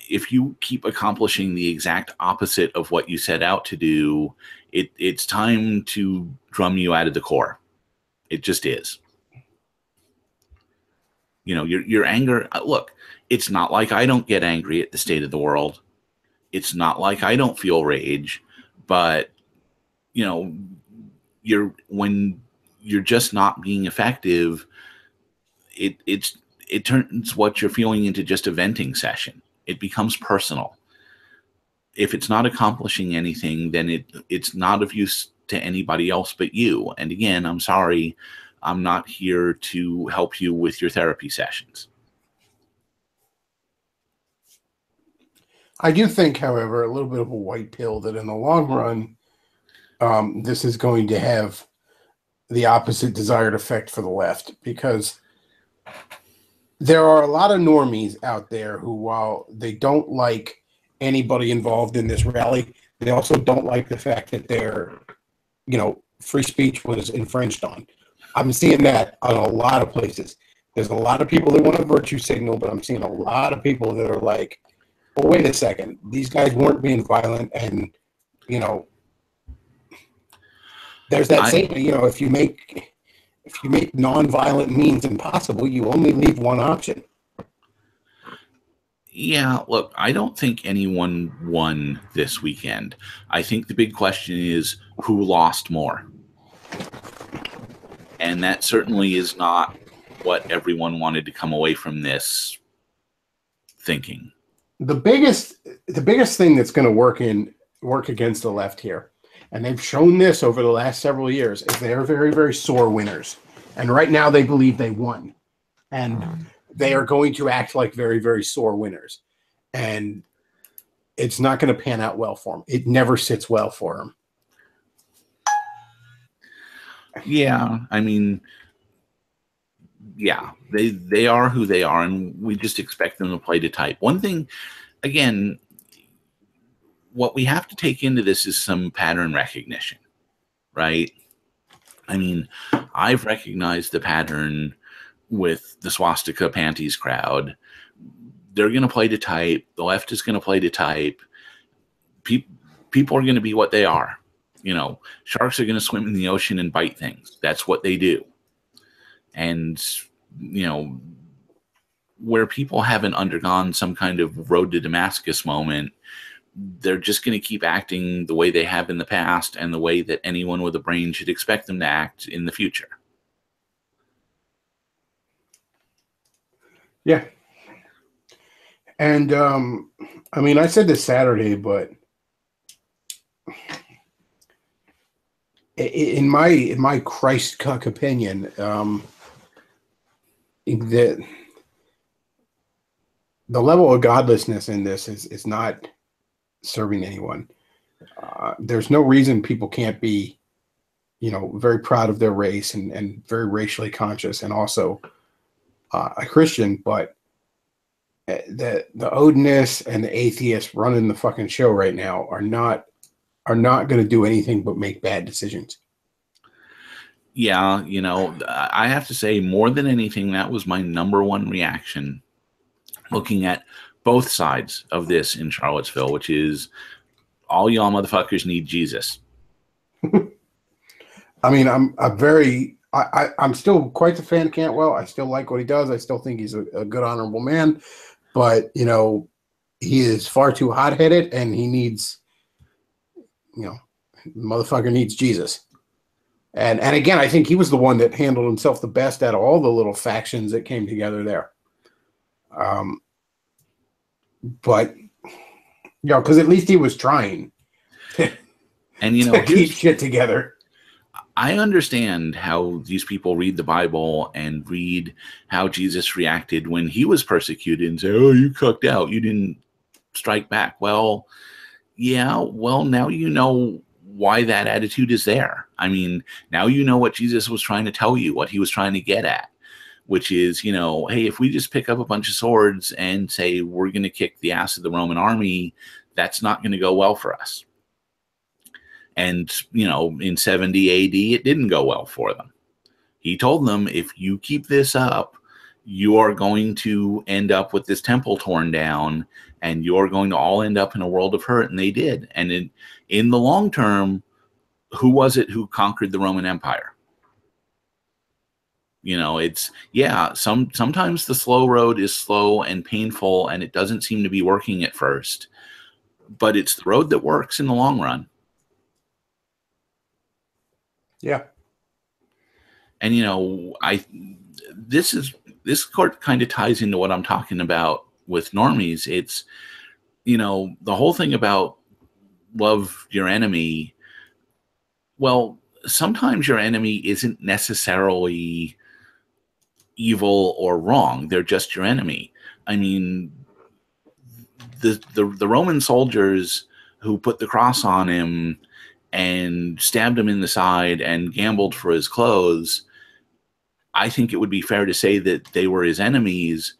If you keep accomplishing the exact opposite of what you set out to do, it's time to drum you out of the core. It just is. Your anger. Look, it's not like I don't get angry at the state of the world. It's not like I don't feel rage, but when you're just not being effective, it turns what you're feeling into just a venting session. It becomes personal. If it's not accomplishing anything, then it's not of use to anybody else but you. And again, I'm sorry, I'm not here to help you with your therapy sessions. I do think, however, a little bit of a white pill that in the long run, this is going to have the opposite desired effect for the left, because there are a lot of normies out there who, while they don't like anybody involved in this rally, they also don't like the fact that their, free speech was infringed on. I'm seeing that on a lot of places. There's a lot of people that want a virtue signal, but I'm seeing a lot of people that are like, well, wait a second, these guys weren't being violent, and, there's that statement, if you make nonviolent means impossible, you only leave one option. Yeah, look, I don't think anyone won this weekend. I think the big question is who lost more. And that certainly is not what everyone wanted to come away from this thinking. The biggest thing that's going to work against the left here, and they've shown this over the last several years, is they are very, very sore winners. And right now they believe they won. And they are going to act like very, very sore winners. And it's not going to pan out well for them. It never sits well for them. Yeah, I mean, yeah, they are who they are, and we just expect them to play to type. One thing, again, what we have to take into this is some pattern recognition, right? I mean, I've recognized the pattern with the swastika panties crowd. They're going to play to type. The left is going to play to type. People are going to be what they are. You know, sharks are going to swim in the ocean and bite things. That's what they do. And, you know, where people haven't undergone some kind of road to Damascus moment, they're just going to keep acting the way they have in the past and the way that anyone with a brain should expect them to act in the future. Yeah. And I mean, I said this Saturday, but in my Christ cuck opinion, that the level of godlessness in this is not serving anyone. There's no reason people can't be, you know, very proud of their race and very racially conscious and also a Christian, but the Odinists and the atheists running the fucking show right now are not going to do anything but make bad decisions. Yeah, you know, I have to say, more than anything, that was my number one reaction looking at both sides of this in Charlottesville, which is all y'all motherfuckers need Jesus. I mean, I'm still quite the fan of Cantwell. I still like what he does. I still think he's a good, honorable man, but you know, he is far too hot-headed, and he needs, you know, motherfucker needs Jesus. And again, I think he was the one that handled himself the best out of all the little factions that came together there. But you know, because at least he was trying and you know, to keep shit together. I understand how these people read the Bible and read how Jesus reacted when he was persecuted and say, "Oh, you cucked out. You didn't strike back." Well, yeah. Well, now you know why that attitude is there. I mean, now you know what Jesus was trying to tell you, what he was trying to get at, which is, you know, hey, if we just pick up a bunch of swords and say we're going to kick the ass of the Roman army, that's not going to go well for us. And, you know, in 70 AD, it didn't go well for them. He told them, if you keep this up, you are going to end up with this temple torn down, and you're going to all end up in a world of hurt. And they did. And in the long term, who was it who conquered the Roman Empire? You know, it's, yeah, sometimes the slow road is slow and painful, and it doesn't seem to be working at first. But it's the road that works in the long run. Yeah. And, you know, this court kind of ties into what I'm talking about with normies. It's, you know, the whole thing about love your enemy. Well, sometimes your enemy isn't necessarily evil or wrong. They're just your enemy. I mean, the Roman soldiers who put the cross on him and stabbed him in the side and gambled for his clothes, I think it would be fair to say that they were his enemies,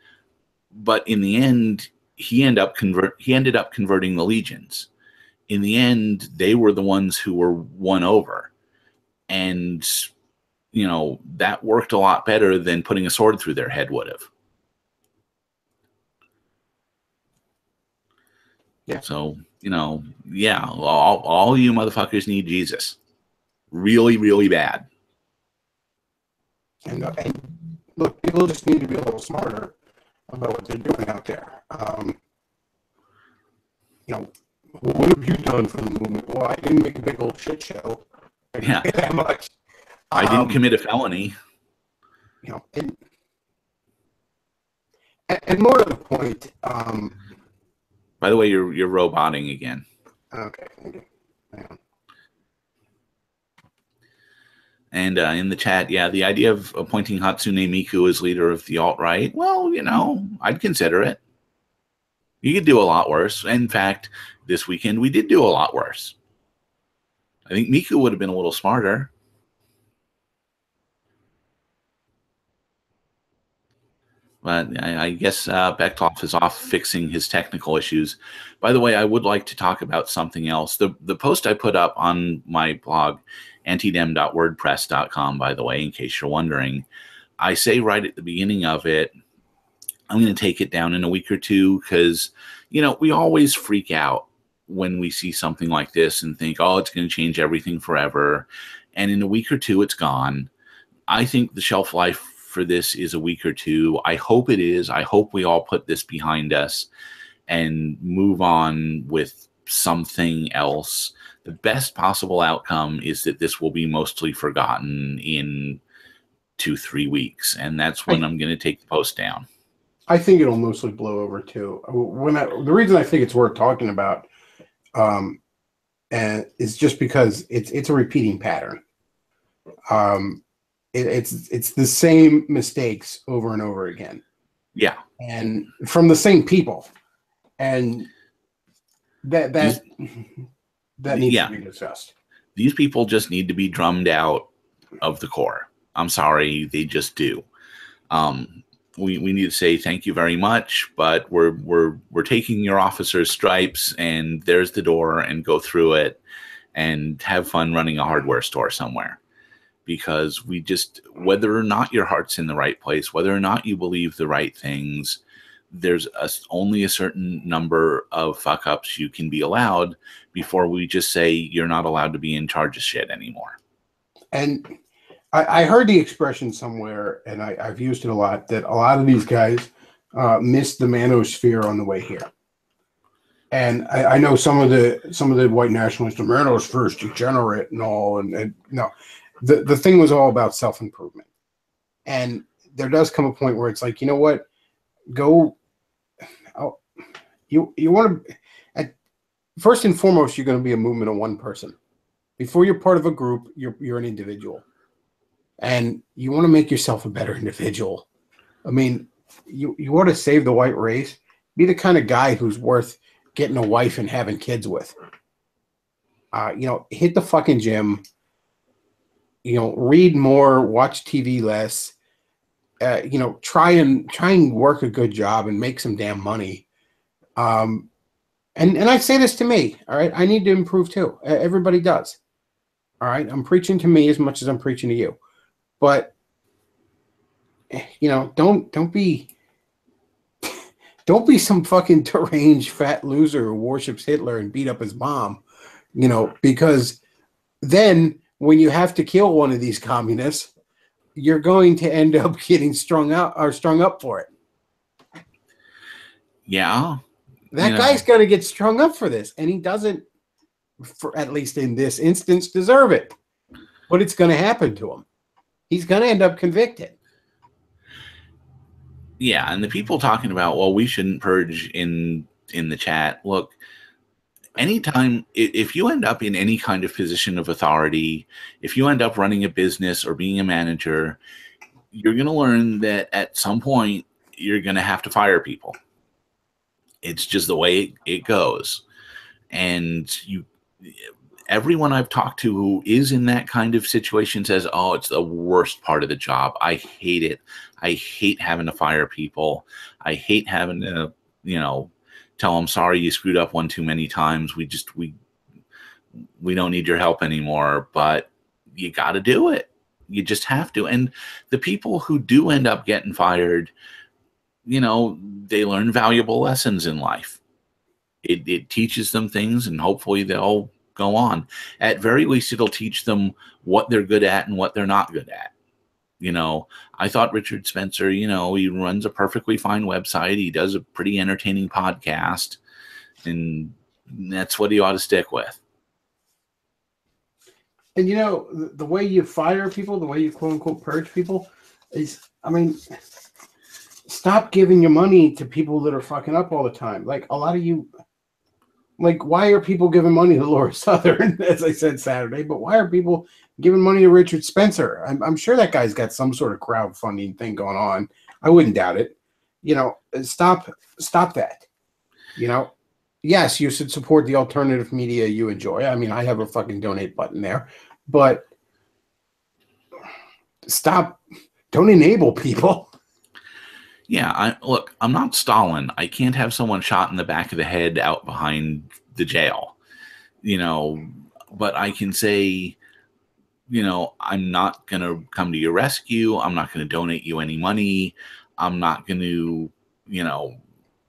but in the end, he ended up converting the legions. In the end, they were the ones who were won over. And, you know, that worked a lot better than putting a sword through their head would have. Yeah. So, you know, yeah, all you motherfuckers need Jesus. Really, really bad. And look, people just need to be a little smarter about what they're doing out there. You know, what have you done for the movement? Well, I didn't make a big old shit show. I didn't get that much. I didn't commit a felony. You know, and more to the point. By the way, you're roboting again. Okay. Hang on. And in the chat, yeah, the idea of appointing Hatsune Miku as leader of the alt-right, well, you know, I'd consider it. You could do a lot worse. In fact, this weekend we did do a lot worse. I think Miku would have been a little smarter. But I guess Bechtloff is off fixing his technical issues. By the way, I would like to talk about something else. The post I put up on my blog, antidem.wordpress.com, by the way, in case you're wondering, I say right at the beginning of it, I'm going to take it down in a week or two because, we always freak out when we see something like this and think, oh, it's going to change everything forever. And in a week or two, it's gone. I think the shelf life for this is a week or two. I hope it is. I hope we all put this behind us and move on with something else. The best possible outcome is that this will be mostly forgotten in 2-3 weeks. And that's when I'm going to take the post down. I think it'll mostly blow over too. The reason I think it's worth talking about and is just because it's a repeating pattern. It's the same mistakes over and over again. Yeah, and from the same people, and that needs to be discussed. These people just need to be drummed out of the core. I'm sorry, they just do. We need to say thank you very much, but we're taking your officer's stripes, and there's the door, and go through it, and have fun running a hardware store somewhere. Because whether or not your heart's in the right place, whether or not you believe the right things, there's only a certain number of fuck ups you can be allowed before we just say you're not allowed to be in charge of shit anymore. And I heard the expression somewhere, and I've used it a lot, that a lot of these guys missed the manosphere on the way here. And I know some of the white nationalists, the manosphere degenerate and all, and no. The thing was all about self-improvement. And there does come a point where it's like, you know what? You want to, first and foremost, you're going to be a movement of one person. Before you're part of a group, you're an individual. And you want to make yourself a better individual. I mean, you want to save the white race. Be the kind of guy who's worth getting a wife and having kids with. Hit the fucking gym. Read more, watch TV less, try and work a good job and make some damn money. And I say this to me, all right? I need to improve too. Everybody does. All right? I'm preaching to me as much as I'm preaching to you. But don't be some fucking deranged fat loser who worships Hitler and beat up his mom, because then when you have to kill one of these communists, you're going to end up getting strung up for it. Yeah. That guy's going to get strung up for this, and he doesn't, for at least in this instance, deserve it. But it's going to happen to him. He's going to end up convicted. Yeah, and the people talking about, well, we shouldn't purge in the chat. Look, anytime, if you end up in any kind of position of authority, if you end up running a business or being a manager, you're going to learn that at some point you're going to have to fire people. It's just the way it goes. And everyone I've talked to who is in that kind of situation says, oh, it's the worst part of the job. I hate it. I hate having to fire people. I hate having to, tell them, sorry, you screwed up one too many times. We don't need your help anymore, but you got to do it. You just have to. And the people who do end up getting fired, they learn valuable lessons in life. It teaches them things, and hopefully they'll go on. At very least, it'll teach them what they're good at and what they're not good at. I thought Richard Spencer, he runs a perfectly fine website. He does a pretty entertaining podcast, and that's what he ought to stick with. And, the way you fire people, the way you quote unquote purge people is, stop giving your money to people that are fucking up all the time. Like a lot of you, why are people giving money to Laura Southern, as I said Saturday, but why are people giving money to Richard Spencer? I'm sure that guy's got some sort of crowdfunding thing going on. I wouldn't doubt it. Stop that. Yes, you should support the alternative media you enjoy. I have a fucking donate button there, but don't enable people. Yeah, look, I'm not Stalin. I can't have someone shot in the back of the head out behind the jail, you know, but I can say, I'm not going to come to your rescue. I'm not going to donate you any money. I'm not going to,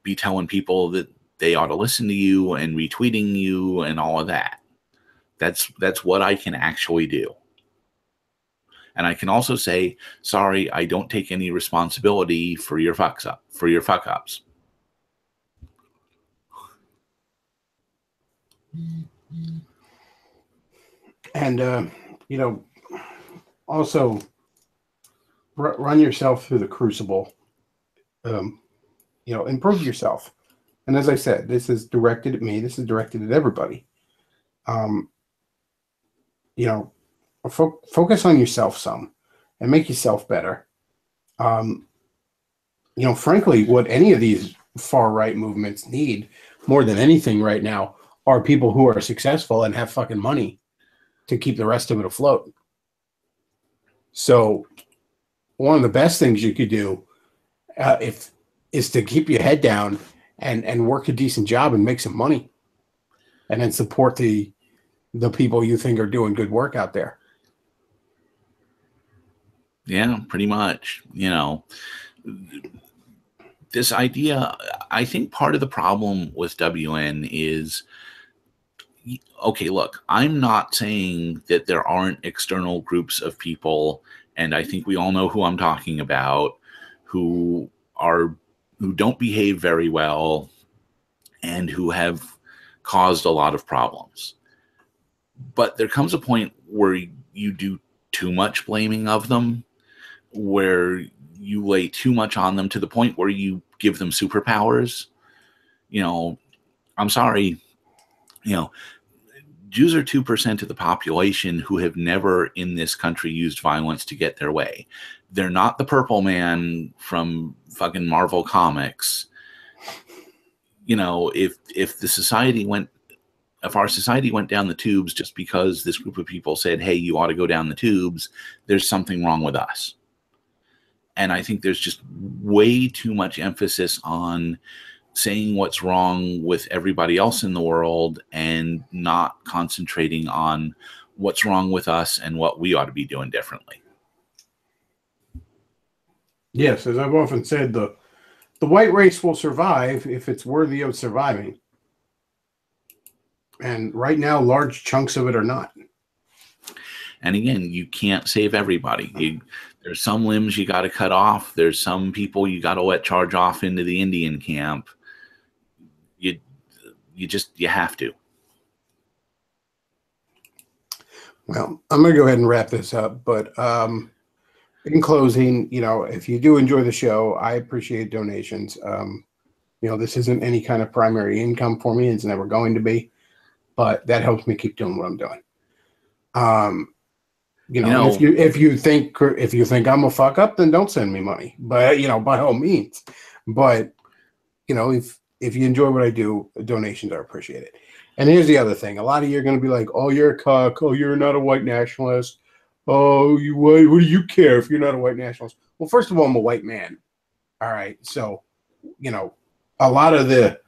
be telling people that they ought to listen to you and retweeting you and all of that. That's what I can actually do. And I can also say, sorry, I don't take any responsibility for your fuck ups. And also run yourself through the crucible. Improve yourself. And as I said, this is directed at me. This is directed at everybody. Focus on yourself some and make yourself better. Frankly, what any of these far right movements need more than anything right now are people who are successful and have fucking money to keep the rest of it afloat. So one of the best things you could do is to keep your head down and work a decent job and make some money, and then support the people you think are doing good work out there. Yeah, pretty much. This idea, I think part of the problem with WN is, okay, look, I'm not saying that there aren't external groups of people, and I think we all know who I'm talking about, who don't behave very well and who have caused a lot of problems. But there comes a point where you do too much blaming of them, where you lay too much on them to the point where you give them superpowers. I'm sorry, Jews are 2% of the population who have never in this country used violence to get their way. They're not the Purple Man from fucking Marvel Comics. If our society went down the tubes just because this group of people said, hey, you ought to go down the tubes, there's something wrong with us. And I think there's just way too much emphasis on saying what's wrong with everybody else in the world and not concentrating on what's wrong with us and what we ought to be doing differently. Yes, as I've often said, the white race will survive if it's worthy of surviving. And right now, large chunks of it are not. And again, you can't save everybody. There's some limbs you got to cut off. There's some people you got to let charge off into the Indian camp. You have to. Well, I'm going to go ahead and wrap this up. But in closing, if you do enjoy the show, I appreciate donations. This isn't any kind of primary income for me. It's never going to be. But that helps me keep doing what I'm doing. If you think I'm a fuck up, then don't send me money. But by all means. But if you enjoy what I do, donations are appreciated. And here's the other thing: a lot of you are going to be like, "Oh, you're a cuck. Oh, you're not a white nationalist. Oh, what do you care if you're not a white nationalist?" Well, first of all, I'm a white man. All right, so a lot of the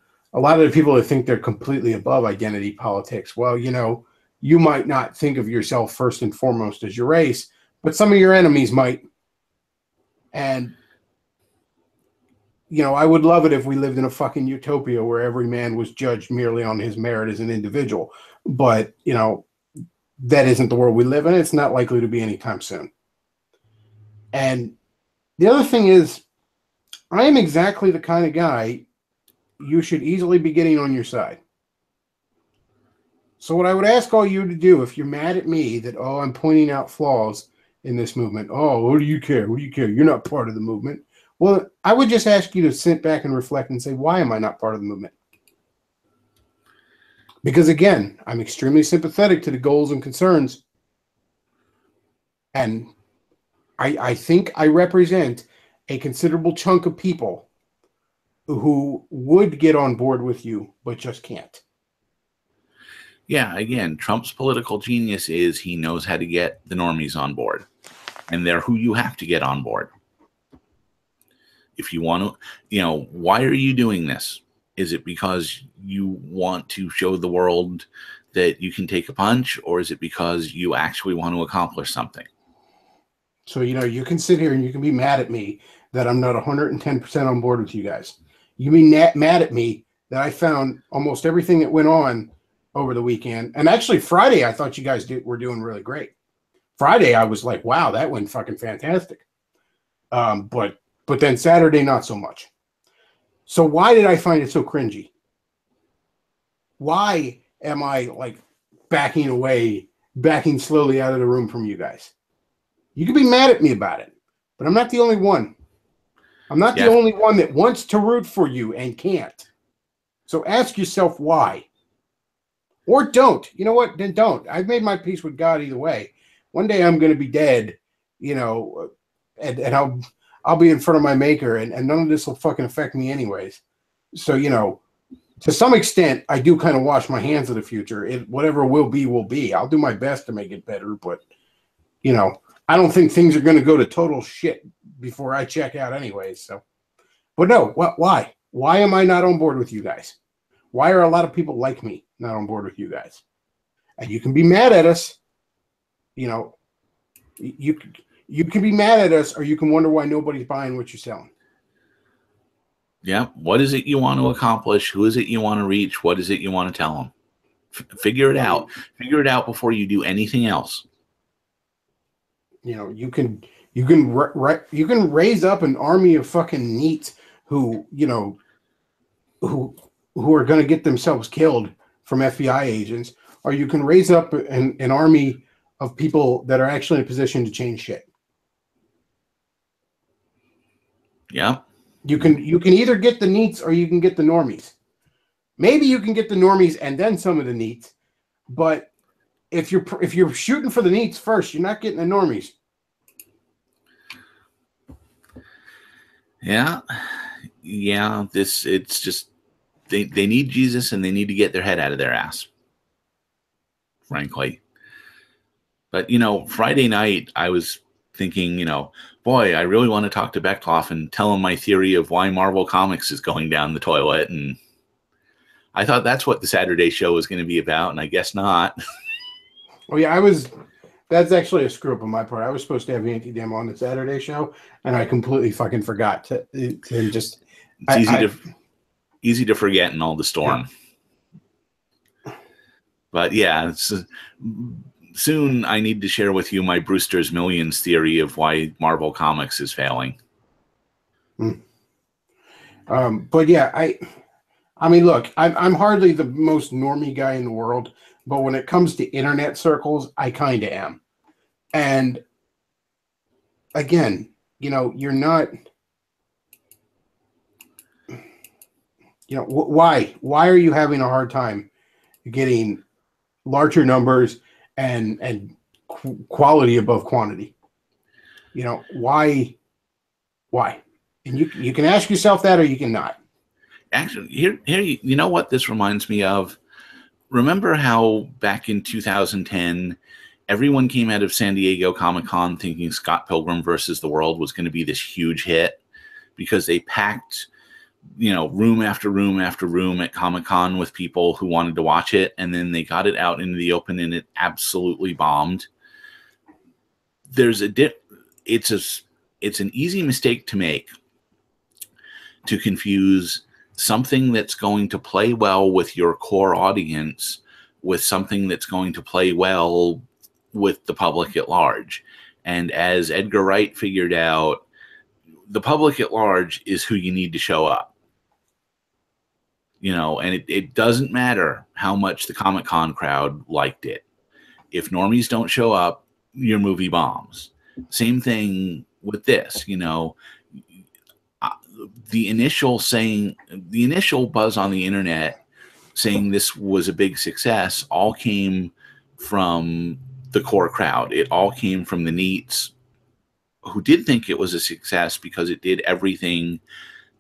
people that think they're completely above identity politics, well, you might not think of yourself first and foremost as your race, but some of your enemies might. And, I would love it if we lived in a fucking utopia where every man was judged merely on his merit as an individual. But, that isn't the world we live in. It's not likely to be anytime soon. And the other thing is, I am exactly the kind of guy you should easily be getting on your side. So what I would ask all you to do, if you're mad at me that, I'm pointing out flaws in this movement, what do you care? What do you care? You're not part of the movement. Well, I would just ask you to sit back and reflect and say, why am I not part of the movement? Because again, I'm extremely sympathetic to the goals and concerns. And I think I represent a considerable chunk of people who would get on board with you, but just can't. Yeah, again, Trump's political genius is he knows how to get the normies on board. And they're who you have to get on board. If you want to, why are you doing this? Is it because you want to show the world that you can take a punch, or is it because you actually want to accomplish something? So, you can sit here and you can be mad at me that I'm not 110% on board with you guys. You mean mad at me that I found almost everything that went on over the weekend. And actually Friday, I thought you guys were doing really great. Friday, I was like, wow, that went fucking fantastic. But then Saturday, not so much. So why did I find it so cringy? Why am I like backing away, backing slowly out of the room from you guys? You can be mad at me about it, but I'm not the only one. I'm not the only one that wants to root for you and can't. So ask yourself why. Or don't. You know what? Then don't. I've made my peace with God either way. One day I'm going to be dead, and I'll be in front of my maker, and none of this will fucking affect me anyways. So, to some extent, I do kind of wash my hands of the future. Whatever will be, will be. I'll do my best to make it better, but, I don't think things are going to go to total shit before I check out anyways. So, but no, why? Why am I not on board with you guys? Why are a lot of people like me not on board with you guys? And you can be mad at us. You can be mad at us, or you can wonder why nobody's buying what you're selling. Yeah. What is it you want to accomplish? Who is it you want to reach? What is it you want to tell them? Figure it out. Figure it out before you do anything else. You can raise up an army of fucking neats who are going to get themselves killed from FBI agents, or you can raise up an army of people that are actually in a position to change shit. Yeah. You can either get the neats or you can get the normies. Maybe you can get the normies and then some of the neats, but if you're shooting for the neats first, you're not getting the normies. Yeah. Yeah. It's just they need Jesus, and they need to get their head out of their ass, frankly. But Friday night I was thinking, boy, I really want to talk to Bechtloff and tell him my theory of why Marvel Comics is going down the toilet. And I thought that's what the Saturday show was going to be about, and I guess not. Oh yeah, that's actually a screw up on my part. I was supposed to have Anti-Dem on the Saturday show, and I completely fucking forgot to just. It's easy to forget in all the storm. Yeah. But yeah, soon I need to share with you my Brewster's Millions theory of why Marvel Comics is failing. But yeah, I mean, look, I'm hardly the most normie guy in the world, but when it comes to internet circles, I kind of am. And again, you're not. Why are you having a hard time getting larger numbers and quality above quantity? Why? And you can ask yourself that, or you can not. Actually, here, you know what this reminds me of? Remember how back in 2010, everyone came out of San Diego Comic-Con thinking Scott Pilgrim versus the World was going to be this huge hit because they packed, room after room after room at Comic-Con with people who wanted to watch it, and then they got it out into the open and it absolutely bombed. It's an easy mistake to make, to confuse something that's going to play well with your core audience with something that's going to play well with the public at large. And as Edgar Wright figured out, the public at large is who you need to show up. And it doesn't matter how much the Comic-Con crowd liked it. If normies don't show up, your movie bombs. Same thing with this, the initial buzz on the internet saying this was a big success all came from the core crowd. It all came from the neats who did think it was a success because it did everything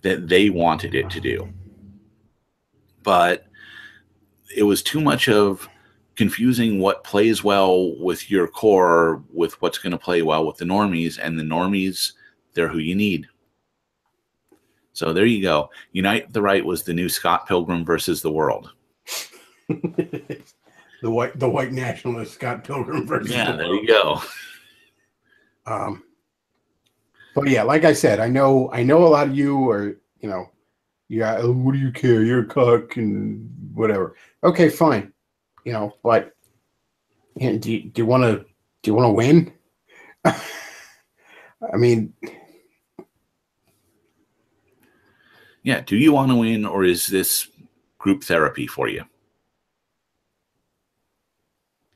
that they wanted it to do. But it was too much of confusing what plays well with your core with what's going to play well with the normies, and the normies, they're who you need. So there you go. Unite the Right was the new Scott Pilgrim versus the world. The white nationalist Scott Pilgrim versus the world. There you go. But yeah, like I said, I know a lot of you are, yeah, what do you care? You're a cuck and whatever. Okay, fine. But do you want to win? I mean, yeah. Do you want to win, or is this group therapy for you?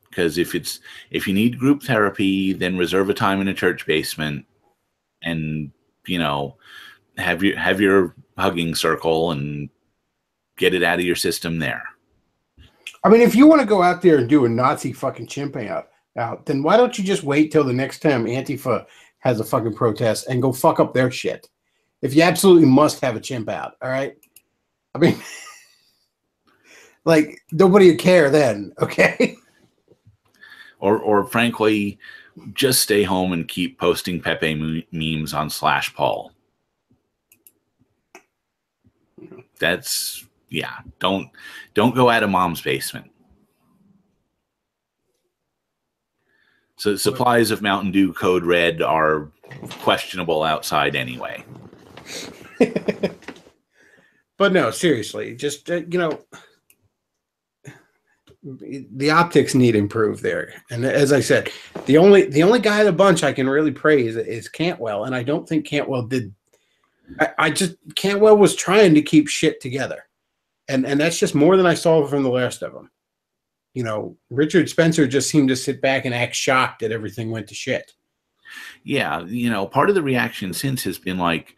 Because if you need group therapy, then reserve a time in a church basement, and have your hugging circle and get it out of your system there. I mean, if you want to go out there and do a Nazi fucking chimp out, then why don't you just wait till the next time Antifa has a fucking protest and go fuck up their shit? If you absolutely must have a chimp out, all right? I mean, like, nobody would care then, okay? Or frankly, just stay home and keep posting Pepe memes on /Paul. That's, yeah, don't go out of mom's basement. So supplies of Mountain Dew Code Red are questionable outside anyway. But no, seriously, just, the optics need improve there. And as I said, the only guy in the bunch I can really praise is Cantwell, and I don't think Cantwell did. Cantwell was trying to keep shit together, and that's just more than I saw from the rest of them. Richard Spencer just seemed to sit back and act shocked that everything went to shit. Yeah, part of the reaction since has been like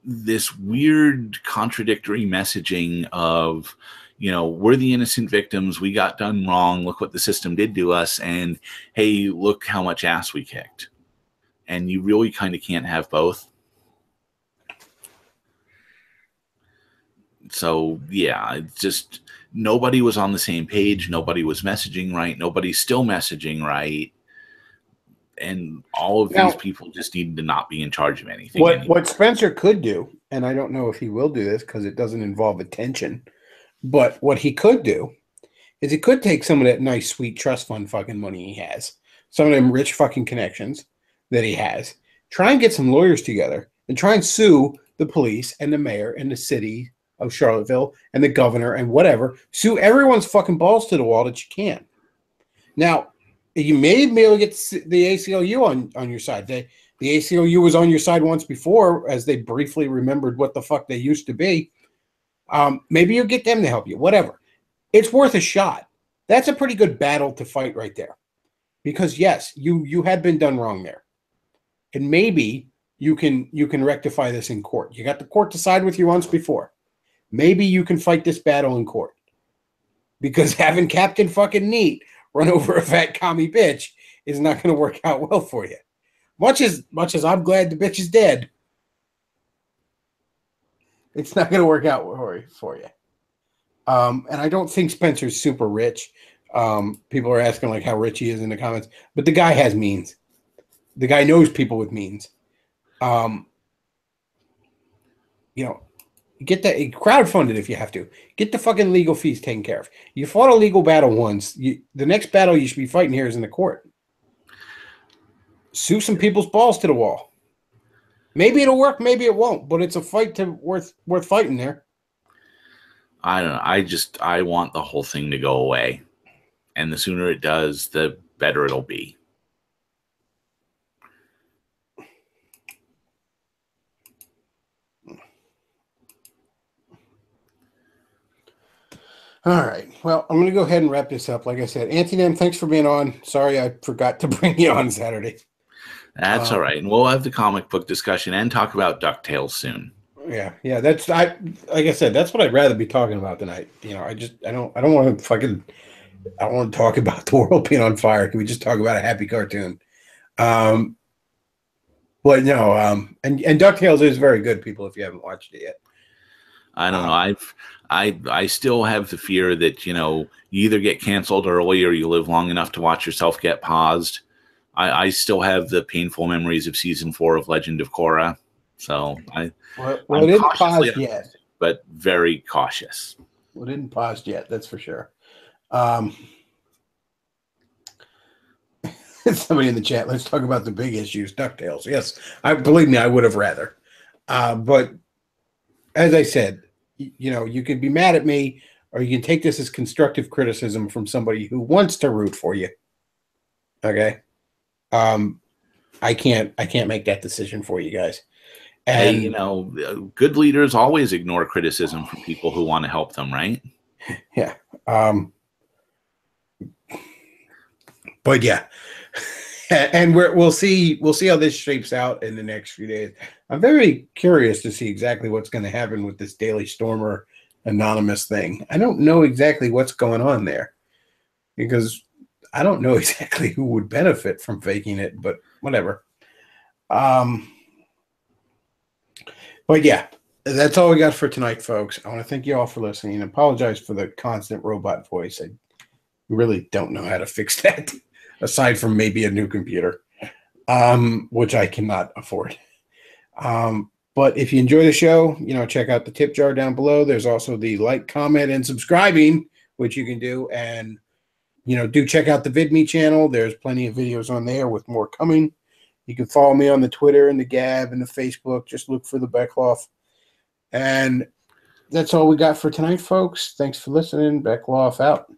this weird contradictory messaging of, we're the innocent victims. We got done wrong. Look what the system did to us. And hey, look how much ass we kicked. And you really kind of can't have both. So, yeah, it's just nobody was on the same page. Nobody was messaging right. Nobody's still messaging right. And all of these people just need to not be in charge of anything. What Spencer could do, and I don't know if he will do this because it doesn't involve attention, but what he could do is he could take some of that nice, sweet trust fund fucking money he has, some of them rich fucking connections that he has, try and get some lawyers together and try and sue the police and the mayor and the city of Charlottesville and the governor and whatever. Sue everyone's fucking balls to the wall that you can. Now, you may be able to get the ACLU on your side. The ACLU was on your side once before as they briefly remembered what the fuck they used to be. Maybe you'll get them to help you, whatever. It's worth a shot. That's a pretty good battle to fight right there. Because yes, you had been done wrong there. And maybe you can rectify this in court. You got the court to side with you once before. Maybe you can fight this battle in court. Because having Captain fucking Neat run over a fat commie bitch is not going to work out well for you. Much as I'm glad the bitch is dead, it's not going to work out for you. And I don't think Spencer's super rich. People are asking like how rich he is in the comments, but the guy has means. The guy knows people with means. Get that crowdfunded if you have to. Get the fucking legal fees taken care of. You fought a legal battle once. The next battle you should be fighting here is in the court. Sue some people's balls to the wall. Maybe it'll work, maybe it won't, but it's a fight worth fighting there. I don't know. I want the whole thing to go away. And the sooner it does, the better it'll be. All right. Well, I'm going to go ahead and wrap this up. Like I said, Anthony, thanks for being on. Sorry I forgot to bring you on Saturday. That's all right. And we'll have the comic book discussion and talk about DuckTales soon. Yeah. Like I said, that's what I'd rather be talking about tonight. I don't want to talk about the world being on fire. Can we just talk about a happy cartoon? But no, and DuckTales is very good, people, if you haven't watched it yet. I don't know. I still have the fear that, you either get canceled early or you live long enough to watch yourself get paused. I still have the painful memories of season 4 of Legend of Korra. So Well, I'm it isn't cautiously, paused yet. but very cautious. Well, it isn't paused yet. That's for sure. Somebody in the chat. Let's talk about the big issues. DuckTales. Yes, believe me, I would have rather. But as I said, you can be mad at me, or you can take this as constructive criticism from somebody who wants to root for you. Okay. I can't make that decision for you guys. And hey, good leaders always ignore criticism from people who want to help them, right? Yeah. But yeah. And we'll see how this shapes out in the next few days. I'm very curious to see exactly what's going to happen with this Daily Stormer anonymous thing. I don't know exactly what's going on there, because I don't know exactly who would benefit from faking it, but whatever. But yeah, that's all we got for tonight, folks. I want to thank you all for listening and apologize for the constant robot voice. I really don't know how to fix that, aside from maybe a new computer, which I cannot afford. But if you enjoy the show, check out the tip jar down below. There's also the like, comment, and subscribing, which you can do. And, do check out the VidMe channel. There's plenty of videos on there with more coming. You can follow me on the Twitter and the Gab and the Facebook. Just look for the Bechtloff. And that's all we got for tonight, folks. Thanks for listening. Bechtloff out.